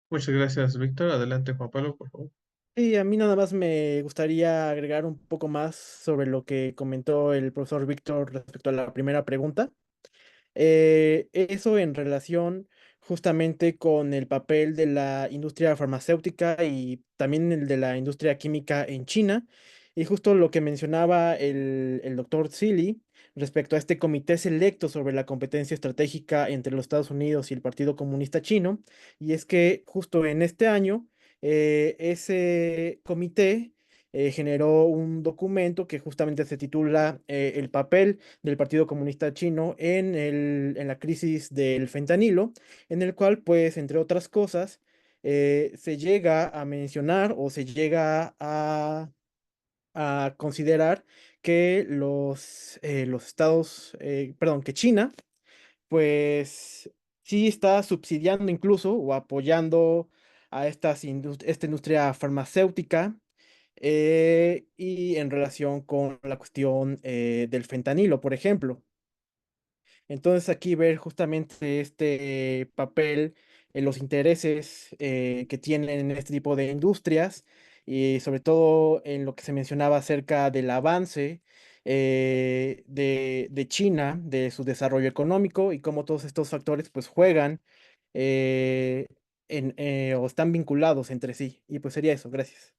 Muchas gracias, Víctor. Adelante, Juan Pablo, por favor. Y a mí nada más me gustaría agregar un poco más sobre lo que comentó el profesor Víctor respecto a la primera pregunta. Eso en relación justamente con el papel de la industria farmacéutica y también el de la industria química en China. Y justo lo que mencionaba el doctor Zilli respecto a este comité selecto sobre la competencia estratégica entre los Estados Unidos y el Partido Comunista Chino. Y es que justo en este año ese comité generó un documento que justamente se titula El papel del Partido Comunista Chino en la crisis del fentanilo, en el cual, pues, entre otras cosas, se llega a mencionar o se llega a considerar que los estados, perdón, que China, pues, sí está subsidiando incluso o apoyando a esta industria farmacéutica y en relación con la cuestión del fentanilo, por ejemplo. Entonces aquí ver justamente este papel en los intereses que tienen en este tipo de industrias y sobre todo en lo que se mencionaba acerca del avance de China, de su desarrollo económico y cómo todos estos factores pues juegan eh, o están vinculados entre sí. Y pues sería eso, gracias.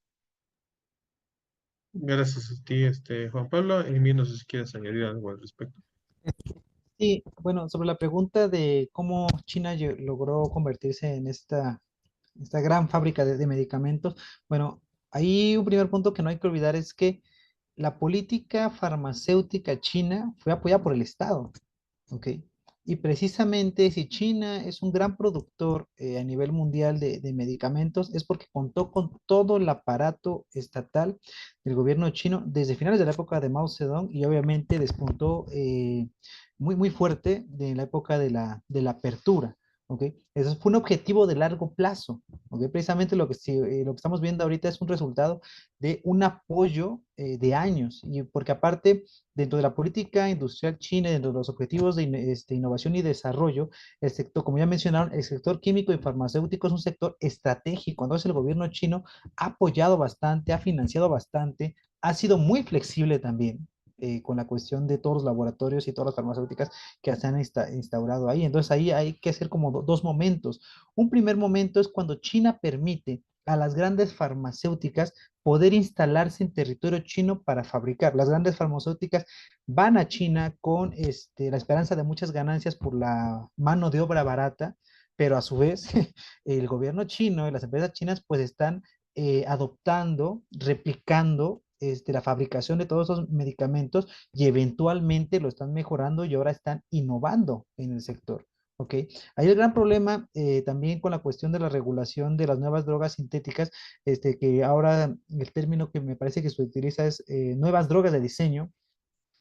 Gracias a ti, Juan Pablo. Y no sé si quieres añadir algo al respecto. Sí, bueno, sobre la pregunta de cómo China logró convertirse en esta gran fábrica de medicamentos, bueno, ahí un primer punto que no hay que olvidar es que la política farmacéutica china fue apoyada por el Estado, ¿ok? Y precisamente si China es un gran productor a nivel mundial de medicamentos, es porque contó con todo el aparato estatal del gobierno chino desde finales de la época de Mao Zedong y obviamente despuntó muy, muy fuerte de la época de la apertura. ¿ok? Eso fue un objetivo de largo plazo, ¿ok? Precisamente lo que estamos viendo ahorita es un resultado de un apoyo de años, y porque aparte, dentro de la política industrial china, dentro de los objetivos de innovación y desarrollo, el sector, como ya mencionaron, el sector químico y farmacéutico es un sector estratégico. Entonces el gobierno chino ha apoyado bastante, ha financiado bastante, ha sido muy flexible también. Con la cuestión de todos los laboratorios y todas las farmacéuticas que se han instaurado ahí. Entonces ahí hay que hacer como dos momentos. Un primer momento es cuando China permite a las grandes farmacéuticas poder instalarse en territorio chino para fabricar. Las grandes farmacéuticas van a China con la esperanza de muchas ganancias por la mano de obra barata, pero a su vez el gobierno chino y las empresas chinas pues están adoptando, replicando la fabricación de todos esos medicamentos y eventualmente lo están mejorando y ahora están innovando en el sector. ¿Ok? Hay el gran problema también con la cuestión de la regulación de las nuevas drogas sintéticas, que ahora el término que me parece que se utiliza es nuevas drogas de diseño.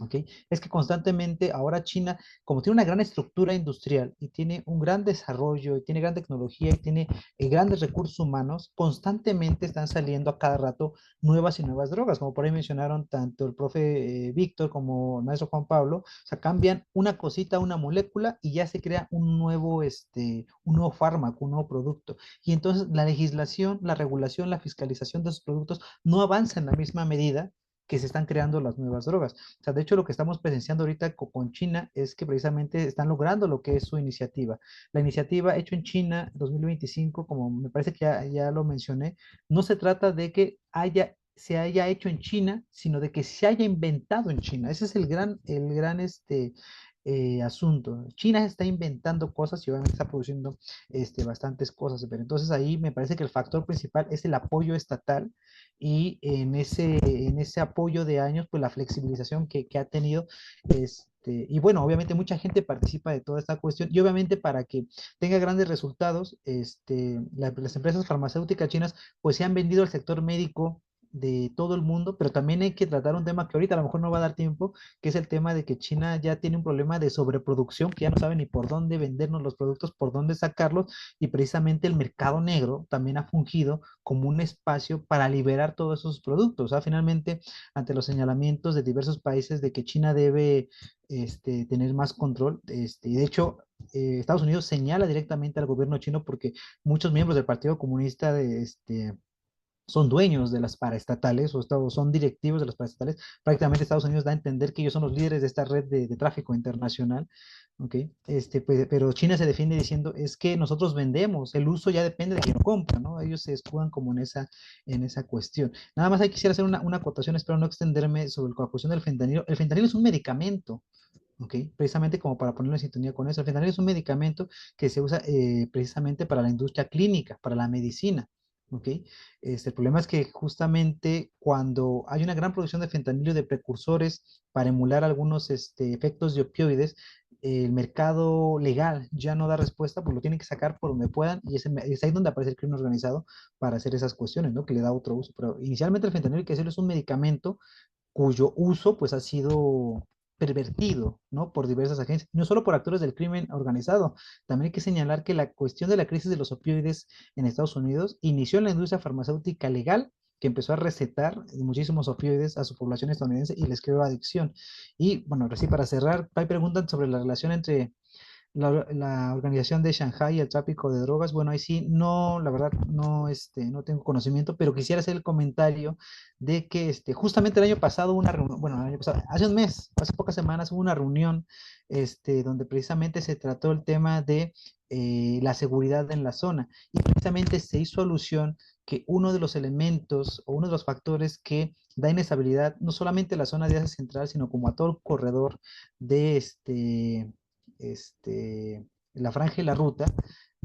¿Ok? Es que constantemente ahora China, como tiene una gran estructura industrial y tiene un gran desarrollo y tiene gran tecnología y tiene grandes recursos humanos, constantemente están saliendo a cada rato nuevas y nuevas drogas, como por ahí mencionaron tanto el profe Víctor como el maestro Juan Pablo. O sea, cambian una cosita, una molécula y ya se crea un nuevo fármaco, un nuevo producto. Y entonces la legislación, la regulación, la fiscalización de esos productos no avanza en la misma medida que se están creando las nuevas drogas. O sea, de hecho, lo que estamos presenciando ahorita con China es que precisamente están logrando lo que es su iniciativa. La iniciativa hecho en China 2025, como me parece que ya lo mencioné, no se trata de que se haya hecho en China, sino de que se haya inventado en China. Ese es el gran asunto. China está inventando cosas y obviamente está produciendo bastantes cosas, pero entonces ahí me parece que el factor principal es el apoyo estatal y en ese apoyo de años, pues la flexibilización que ha tenido, y bueno, obviamente mucha gente participa de toda esta cuestión y obviamente para que tenga grandes resultados, las empresas farmacéuticas chinas pues se han vendido al sector médico de todo el mundo, pero también hay que tratar un tema que ahorita a lo mejor no va a dar tiempo, que es el tema de que China ya tiene un problema de sobreproducción, que ya no sabe ni por dónde vendernos los productos, por dónde sacarlos, y precisamente el mercado negro también ha fungido como un espacio para liberar todos esos productos. O sea, finalmente, ante los señalamientos de diversos países de que China debe tener más control, y de hecho, Estados Unidos señala directamente al gobierno chino porque muchos miembros del Partido Comunista son dueños de las paraestatales o son directivos de las paraestatales. Prácticamente Estados Unidos da a entender que ellos son los líderes de esta red de tráfico internacional. ¿Ok? Pues, pero China se defiende diciendo es que nosotros vendemos, el uso ya depende de quien lo compra, ¿no? Ellos se escudan como en esa cuestión. Nada más ahí quisiera hacer una acotación, espero no extenderme sobre la cuestión del fentanilo. El fentanilo es un medicamento. ¿Ok? Precisamente como para ponerlo en sintonía con eso. El fentanilo es un medicamento que se usa precisamente para la industria clínica, para la medicina. ¿Ok? El problema es que justamente cuando hay una gran producción de fentanilo y de precursores para emular algunos efectos de opioides, el mercado legal ya no da respuesta, pues lo tienen que sacar por donde puedan y es ahí donde aparece el crimen organizado para hacer esas cuestiones, ¿no? Que le da otro uso. Pero inicialmente el fentanilo, hay que decirlo, es un medicamento cuyo uso pues ha sido pervertido, ¿no? Por diversas agencias, no solo por actores del crimen organizado. También hay que señalar que la cuestión de la crisis de los opioides en Estados Unidos inició en la industria farmacéutica legal, que empezó a recetar muchísimos opioides a su población estadounidense y les creó adicción. Y bueno, ahora sí, para cerrar, hay preguntas sobre la relación entre la organización de Shanghai y el tráfico de drogas. Bueno, ahí sí, no, la verdad, no, no tengo conocimiento, pero quisiera hacer el comentario de que justamente el año pasado hubo una reunión, bueno, el año pasado, hace un mes, hace pocas semanas hubo una reunión, donde precisamente se trató el tema de la seguridad en la zona y precisamente se hizo alusión que uno de los elementos o uno de los factores que da inestabilidad no solamente a la zona de Asia Central, sino como a todo el corredor de la franja y la ruta,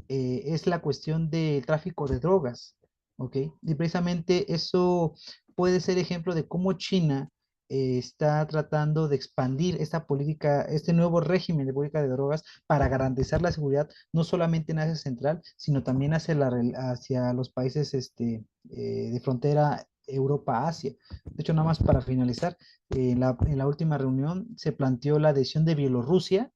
es la cuestión del tráfico de drogas, ¿ok? Y precisamente eso puede ser ejemplo de cómo China está tratando de expandir esta política, este nuevo régimen de política de drogas para garantizar la seguridad no solamente en Asia Central, sino también hacia los países de frontera Europa-Asia. De hecho, nada más para finalizar, en la última reunión se planteó la adhesión de Bielorrusia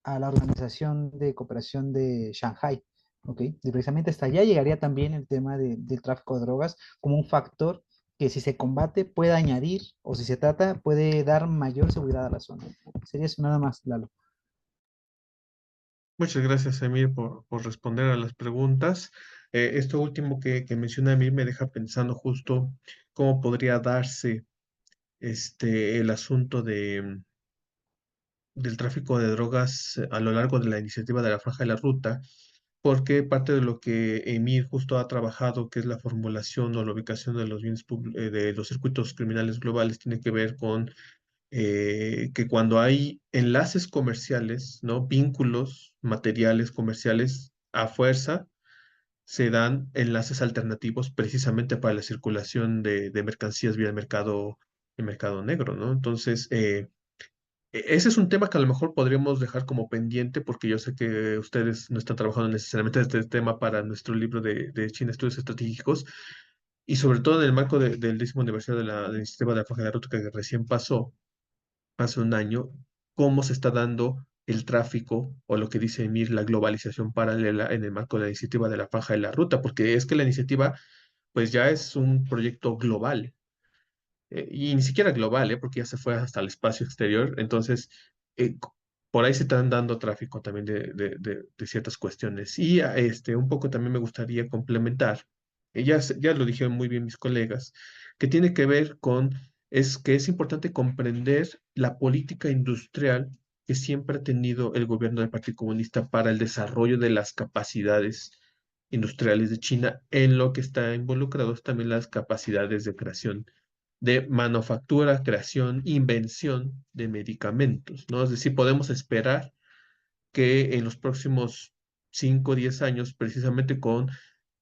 a la Organización de Cooperación de Shanghái, ¿ok? Y precisamente hasta allá llegaría también el tema del tráfico de drogas como un factor que si se combate puede añadir o si se trata puede dar mayor seguridad a la zona. Sería eso nada más, Lalo. Muchas gracias, Emir, por responder a las preguntas. Esto último que menciona Emir me deja pensando justo cómo podría darse el asunto del tráfico de drogas a lo largo de la iniciativa de la Franja de la Ruta, porque parte de lo que Emir justo ha trabajado, que es la formulación o la ubicación de los de los circuitos criminales globales, tiene que ver con que cuando hay enlaces comerciales, ¿no? Vínculos materiales comerciales a fuerza, se dan enlaces alternativos precisamente para la circulación de mercancías vía el mercado negro, ¿no? Entonces, ese es un tema que a lo mejor podríamos dejar como pendiente porque yo sé que ustedes no están trabajando necesariamente este tema para nuestro libro de China Estudios Estratégicos y sobre todo en el marco del 10º aniversario del Sistema de la Faja de la Ruta que recién pasó hace un año, cómo se está dando el tráfico o lo que dice Emir, la globalización paralela en el marco de la iniciativa de la Faja de la Ruta, porque es que la iniciativa pues ya es un proyecto global y ni siquiera global, porque ya se fue hasta el espacio exterior. Entonces, eh, c- por ahí se están dando tráfico también de ciertas cuestiones. Y un poco también me gustaría complementar, ya lo dijeron muy bien mis colegas, que tiene que ver con, es que es importante comprender la política industrial que siempre ha tenido el gobierno del Partido Comunista para el desarrollo de las capacidades industriales de China, en lo que está involucrados también las capacidades de creación de manufactura, creación, invención de medicamentos, ¿no? Es decir, podemos esperar que en los próximos 5 o 10 años, precisamente con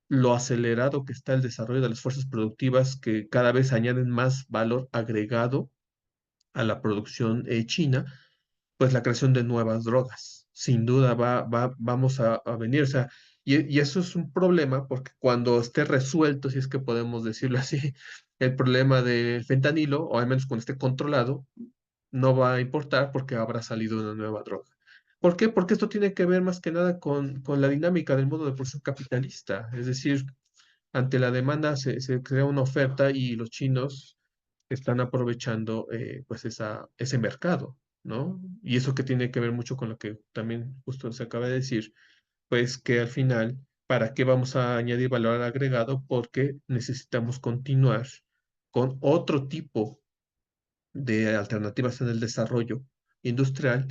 lo acelerado que está el desarrollo de las fuerzas productivas que cada vez añaden más valor agregado a la producción china, pues la creación de nuevas drogas. Sin duda vamos a venir, o sea, y eso es un problema porque cuando esté resuelto, si es que podemos decirlo así, el problema del fentanilo, o al menos cuando esté controlado, no va a importar porque habrá salido una nueva droga. ¿Por qué? Porque esto tiene que ver más que nada con la dinámica del modo de producción capitalista. Es decir, ante la demanda se crea una oferta y los chinos están aprovechando pues ese mercado, ¿no? Y eso que tiene que ver mucho con lo que también justo se acaba de decir, pues que al final, ¿para qué vamos a añadir valor agregado? Porque necesitamos continuar con otro tipo de alternativas en el desarrollo industrial,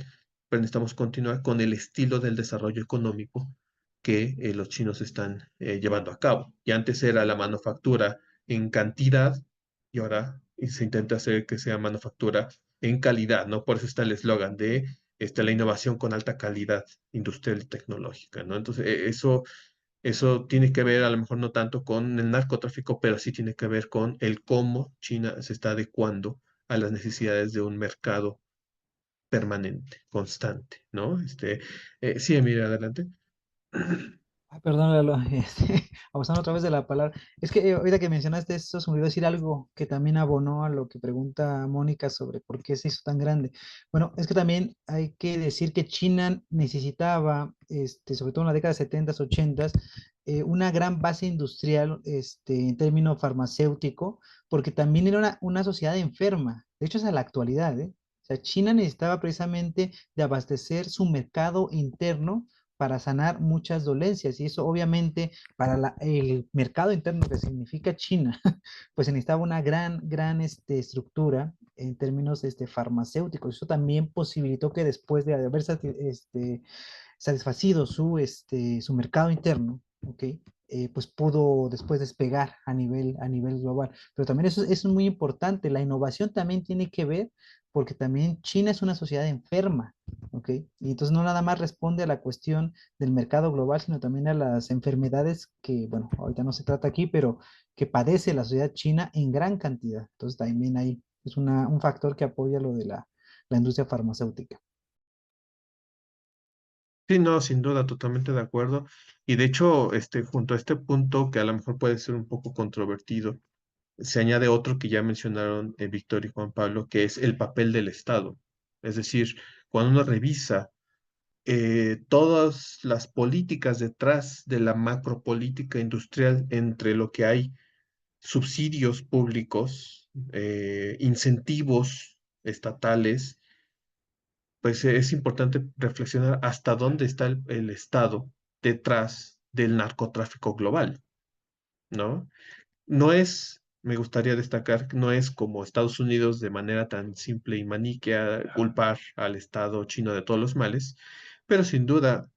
pero necesitamos continuar con el estilo del desarrollo económico que los chinos están llevando a cabo. Y antes era la manufactura en cantidad y ahora se intenta hacer que sea manufactura en calidad, ¿no? Por eso está el eslogan de la innovación con alta calidad industrial y tecnológica, ¿no? Entonces, eso tiene que ver a lo mejor no tanto con el narcotráfico, pero sí tiene que ver con el cómo China se está adecuando a las necesidades de un mercado permanente, constante, ¿no? Sí, mira, adelante. Ah, perdón, Lalo, abusando otra vez de la palabra. Es que ahorita que mencionaste esto, se me olvidó decir algo que también abonó a lo que pregunta Mónica sobre por qué se hizo tan grande. Bueno, es que también hay que decir que China necesitaba, sobre todo en la década de 70, 80, una gran base industrial, en términos farmacéutico, porque también era una sociedad enferma. De hecho, es a la actualidad, ¿eh? O sea, China necesitaba precisamente de abastecer su mercado interno para sanar muchas dolencias y eso obviamente para el mercado interno que significa China, pues se necesitaba una gran estructura en términos farmacéuticos. Eso también posibilitó que después de haber satisfacido su mercado interno, ¿ok? Pues pudo después despegar a nivel global. Pero también eso es muy importante. La innovación también tiene que ver porque también China es una sociedad enferma, ¿ok? Y entonces no nada más responde a la cuestión del mercado global, sino también a las enfermedades que, bueno, ahorita no se trata aquí, pero que padece la sociedad china en gran cantidad. Entonces también ahí es un factor que apoya lo de la industria farmacéutica. Sí, no, sin duda, totalmente de acuerdo. Y de hecho, junto a este punto que a lo mejor puede ser un poco controvertido, se añade otro que ya mencionaron Víctor y Juan Pablo, que es el papel del Estado. Es decir, cuando uno revisa todas las políticas detrás de la macropolítica industrial, entre lo que hay subsidios públicos, incentivos estatales, pues es importante reflexionar hasta dónde está el Estado detrás del narcotráfico global, ¿no? No es, me gustaría destacar, no es como Estados Unidos de manera tan simple y maniquea culpar al Estado chino de todos los males, pero sin duda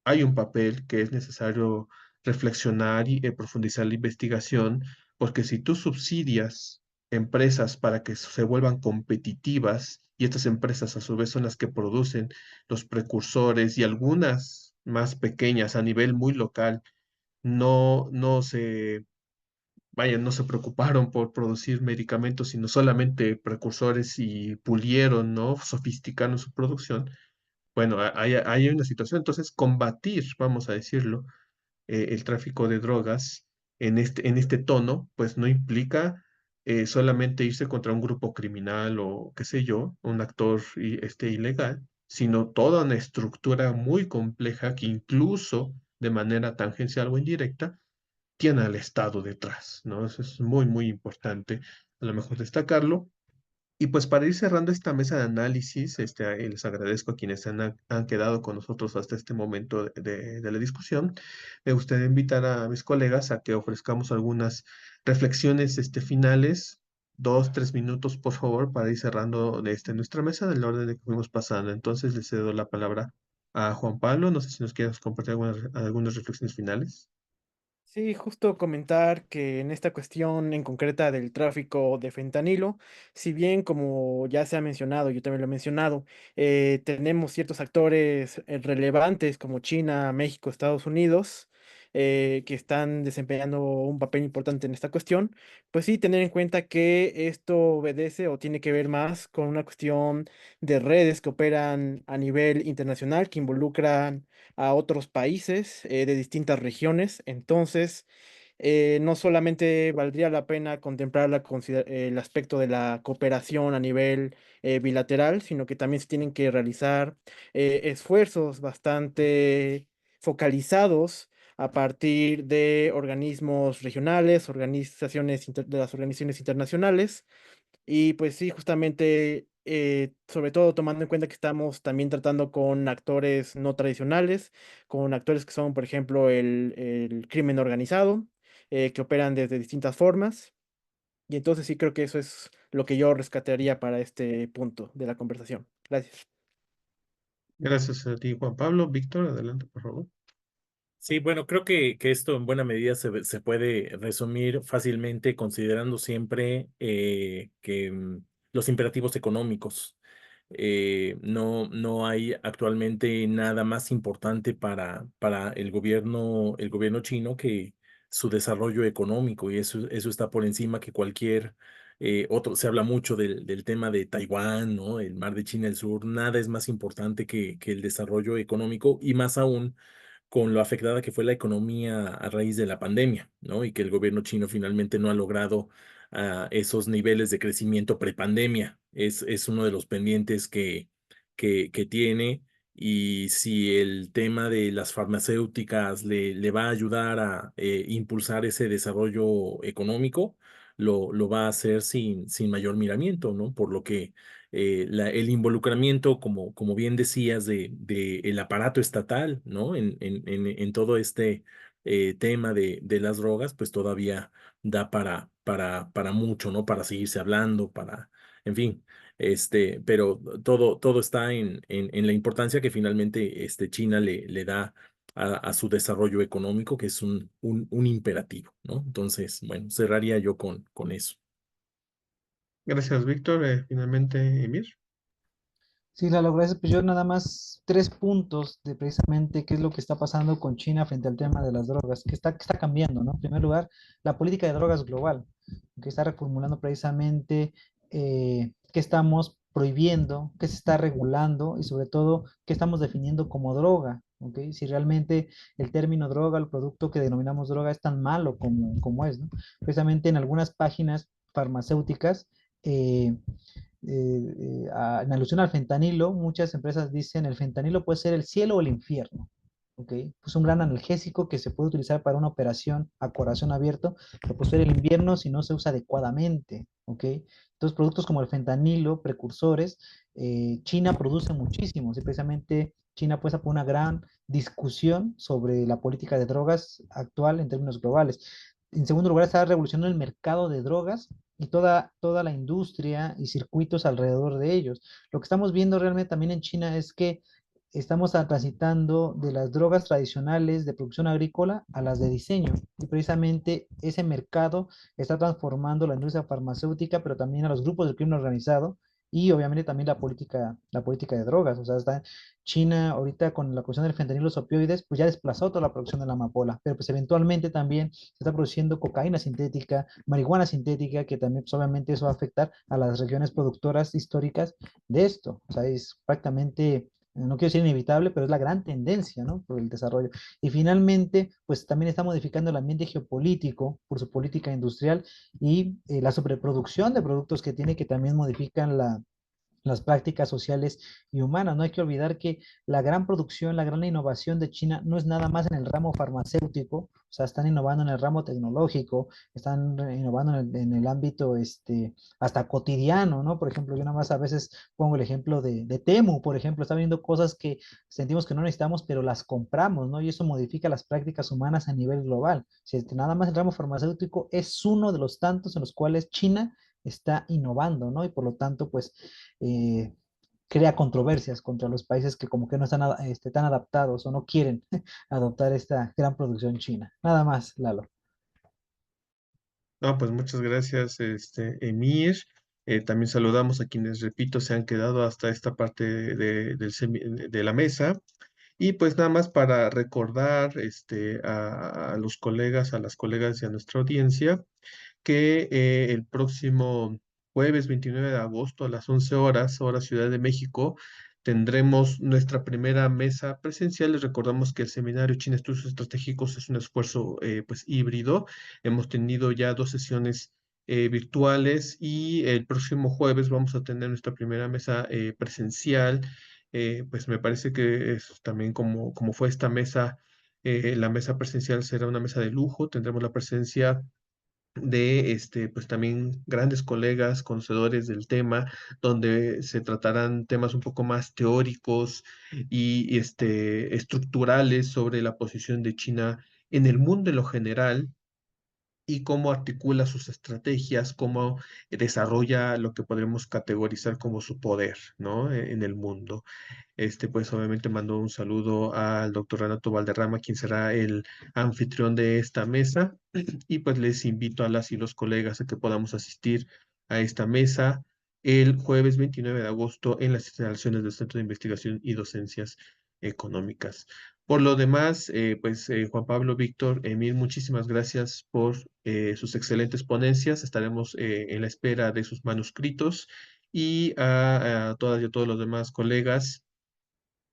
hay un papel que es necesario reflexionar y profundizar la investigación, porque si tú subsidias empresas para que se vuelvan competitivas, y estas empresas a su vez son las que producen los precursores y algunas más pequeñas a nivel muy local, no se, vaya, no se preocuparon por producir medicamentos, sino solamente precursores y pulieron, ¿no? Sofisticaron su producción. Bueno, hay una situación. Entonces, combatir, vamos a decirlo, el tráfico de drogas en este tono, pues no implica solamente irse contra un grupo criminal o qué sé yo, un actor ilegal, sino toda una estructura muy compleja que incluso de manera tangencial o indirecta tiene al Estado detrás, ¿no? Eso es muy, muy importante a lo mejor destacarlo. Y pues para ir cerrando esta mesa de análisis, les agradezco a quienes han quedado con nosotros hasta este momento de la discusión. Me gustaría invitar a mis colegas a que ofrezcamos algunas reflexiones finales, 2, 3 minutos, por favor, para ir cerrando nuestra mesa del orden de que fuimos pasando. Entonces, les cedo la palabra a Juan Pablo. No sé si nos quieres compartir algunas reflexiones finales. Sí, justo comentar que en esta cuestión en concreta del tráfico de fentanilo, si bien como ya se ha mencionado, yo también lo he mencionado, tenemos ciertos actores relevantes como China, México, Estados Unidos, que están desempeñando un papel importante en esta cuestión, pues sí, tener en cuenta que esto obedece o tiene que ver más con una cuestión de redes que operan a nivel internacional, que involucran a otros países de distintas regiones. Entonces, no solamente valdría la pena contemplar el aspecto de la cooperación a nivel bilateral, sino que también se tienen que realizar esfuerzos bastante focalizados a partir de organismos regionales, de las organizaciones internacionales y pues sí, justamente, sobre todo tomando en cuenta que estamos también tratando con actores no tradicionales, con actores que son, por ejemplo, el crimen organizado, que operan desde distintas formas. Y entonces sí creo que eso es lo que yo rescataría para este punto de la conversación. Gracias. Gracias a ti, Juan Pablo. Víctor, adelante, por favor. Sí, bueno, creo que esto en buena medida se puede resumir fácilmente considerando siempre que los imperativos económicos. No hay actualmente nada más importante para el gobierno chino que su desarrollo económico y eso está por encima que cualquier otro. Se habla mucho del tema de Taiwán, ¿no? El mar de China del Sur. Nada es más importante que el desarrollo económico y más aún con lo afectada que fue la economía a raíz de la pandemia, ¿no? Y que el gobierno chino finalmente no ha logrado esos niveles de crecimiento prepandemia. Es uno de los pendientes que tiene. Y si el tema de las farmacéuticas le va a ayudar a impulsar ese desarrollo económico, lo va a hacer sin mayor miramiento, ¿no? Por lo que el involucramiento, como bien decías, de el aparato estatal, ¿no? En todo este tema de las drogas, pues todavía da para mucho, ¿no? Para seguirse hablando, en fin, pero todo está en la importancia que finalmente China le da a su desarrollo económico, que es un imperativo, ¿no? Entonces, bueno, cerraría yo con eso. Gracias, Víctor. Finalmente, Emir. Sí, Lalo, gracias. Pues yo nada más 3 puntos de precisamente qué es lo que está pasando con China frente al tema de las drogas, que está cambiando, ¿no? En primer lugar, la política de drogas global, que está reformulando precisamente qué estamos prohibiendo, qué se está regulando y sobre todo qué estamos definiendo como droga, ¿ok? Si realmente el término droga, el producto que denominamos droga es tan malo como es, ¿no? Precisamente en algunas páginas farmacéuticas, en alusión al fentanilo, muchas empresas dicen el fentanilo puede ser el cielo o el infierno. ¿Ok? Pues un gran analgésico que se puede utilizar para una operación a corazón abierto, pero puede ser el invierno si no se usa adecuadamente. ¿Ok? Entonces, productos como el fentanilo, precursores, China produce muchísimos y precisamente China pasa por una gran discusión sobre la política de drogas actual en términos globales. En segundo lugar, está revolucionando el mercado de drogas y toda la industria y circuitos alrededor de ellos. Lo que estamos viendo realmente también en China es que estamos transitando de las drogas tradicionales de producción agrícola a las de diseño. Y precisamente ese mercado está transformando la industria farmacéutica, pero también a los grupos del crimen organizado y obviamente también la política de drogas. O sea, está China ahorita con la cuestión del fentanilo, los opioides, pues ya desplazó toda la producción de la amapola, pero pues eventualmente también se está produciendo cocaína sintética, marihuana sintética, que también pues obviamente eso va a afectar a las regiones productoras históricas de esto. O sea, es prácticamente no quiero decir inevitable, pero es la gran tendencia, ¿no? Por el desarrollo. Y finalmente, pues también está modificando el ambiente geopolítico por su política industrial y la sobreproducción de productos que tiene que también modifican las prácticas sociales y humanas. No hay que olvidar que la gran producción, la gran innovación de China no es nada más en el ramo farmacéutico, o sea, están innovando en el ramo tecnológico, están innovando en el ámbito hasta cotidiano, ¿no? Por ejemplo, yo nada más a veces pongo el ejemplo de Temu, por ejemplo, está viendo cosas que sentimos que no necesitamos, pero las compramos, ¿no? Y eso modifica las prácticas humanas a nivel global. Si nada más el ramo farmacéutico es uno de los tantos en los cuales China está innovando, ¿no? Y por lo tanto, pues eh, crea controversias contra los países que como que no están tan adaptados o no quieren adoptar esta gran producción china. Nada más, Lalo. No, pues muchas gracias, Emir. También saludamos a quienes, repito, se han quedado hasta esta parte de la mesa. Y pues nada más para recordar a los colegas, a las colegas y a nuestra audiencia, que el próximo jueves 29 de agosto a las 11 horas, hora Ciudad de México, tendremos nuestra primera mesa presencial. Les recordamos que el seminario China Estudios Estratégicos es un esfuerzo pues híbrido. Hemos tenido ya 2 sesiones virtuales y el próximo jueves vamos a tener nuestra primera mesa presencial. Pues me parece que es también como fue esta mesa, la mesa presencial será una mesa de lujo. Tendremos la presencia de pues también grandes colegas conocedores del tema, donde se tratarán temas un poco más teóricos y estructurales sobre la posición de China en el mundo en lo general y cómo articula sus estrategias, cómo desarrolla lo que podremos categorizar como su poder, ¿no? En el mundo. Pues obviamente mando un saludo al doctor Renato Valderrama, quien será el anfitrión de esta mesa, y pues les invito a las y los colegas a que podamos asistir a esta mesa el jueves 29 de agosto en las instalaciones del Centro de Investigación y Docencias Económicas. Por lo demás, pues Juan Pablo, Víctor, Emil, muchísimas gracias por sus excelentes ponencias. Estaremos en la espera de sus manuscritos y a todas y a todos los demás colegas.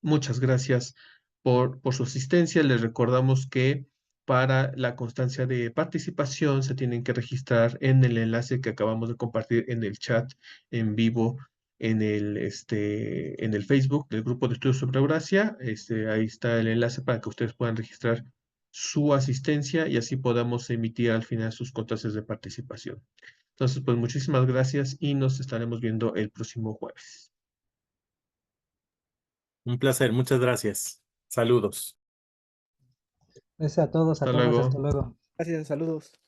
Muchas gracias por su asistencia. Les recordamos que para la constancia de participación se tienen que registrar en el enlace que acabamos de compartir en el chat en vivo en el Facebook del Grupo de Estudios sobre Eurasia. Ahí está el enlace para que ustedes puedan registrar su asistencia y así podamos emitir al final sus constancias de participación. Entonces, pues muchísimas gracias y nos estaremos viendo el próximo jueves. Un placer, muchas gracias. Saludos. Gracias a todos, a Hasta todas, hasta luego. luego. Gracias, saludos.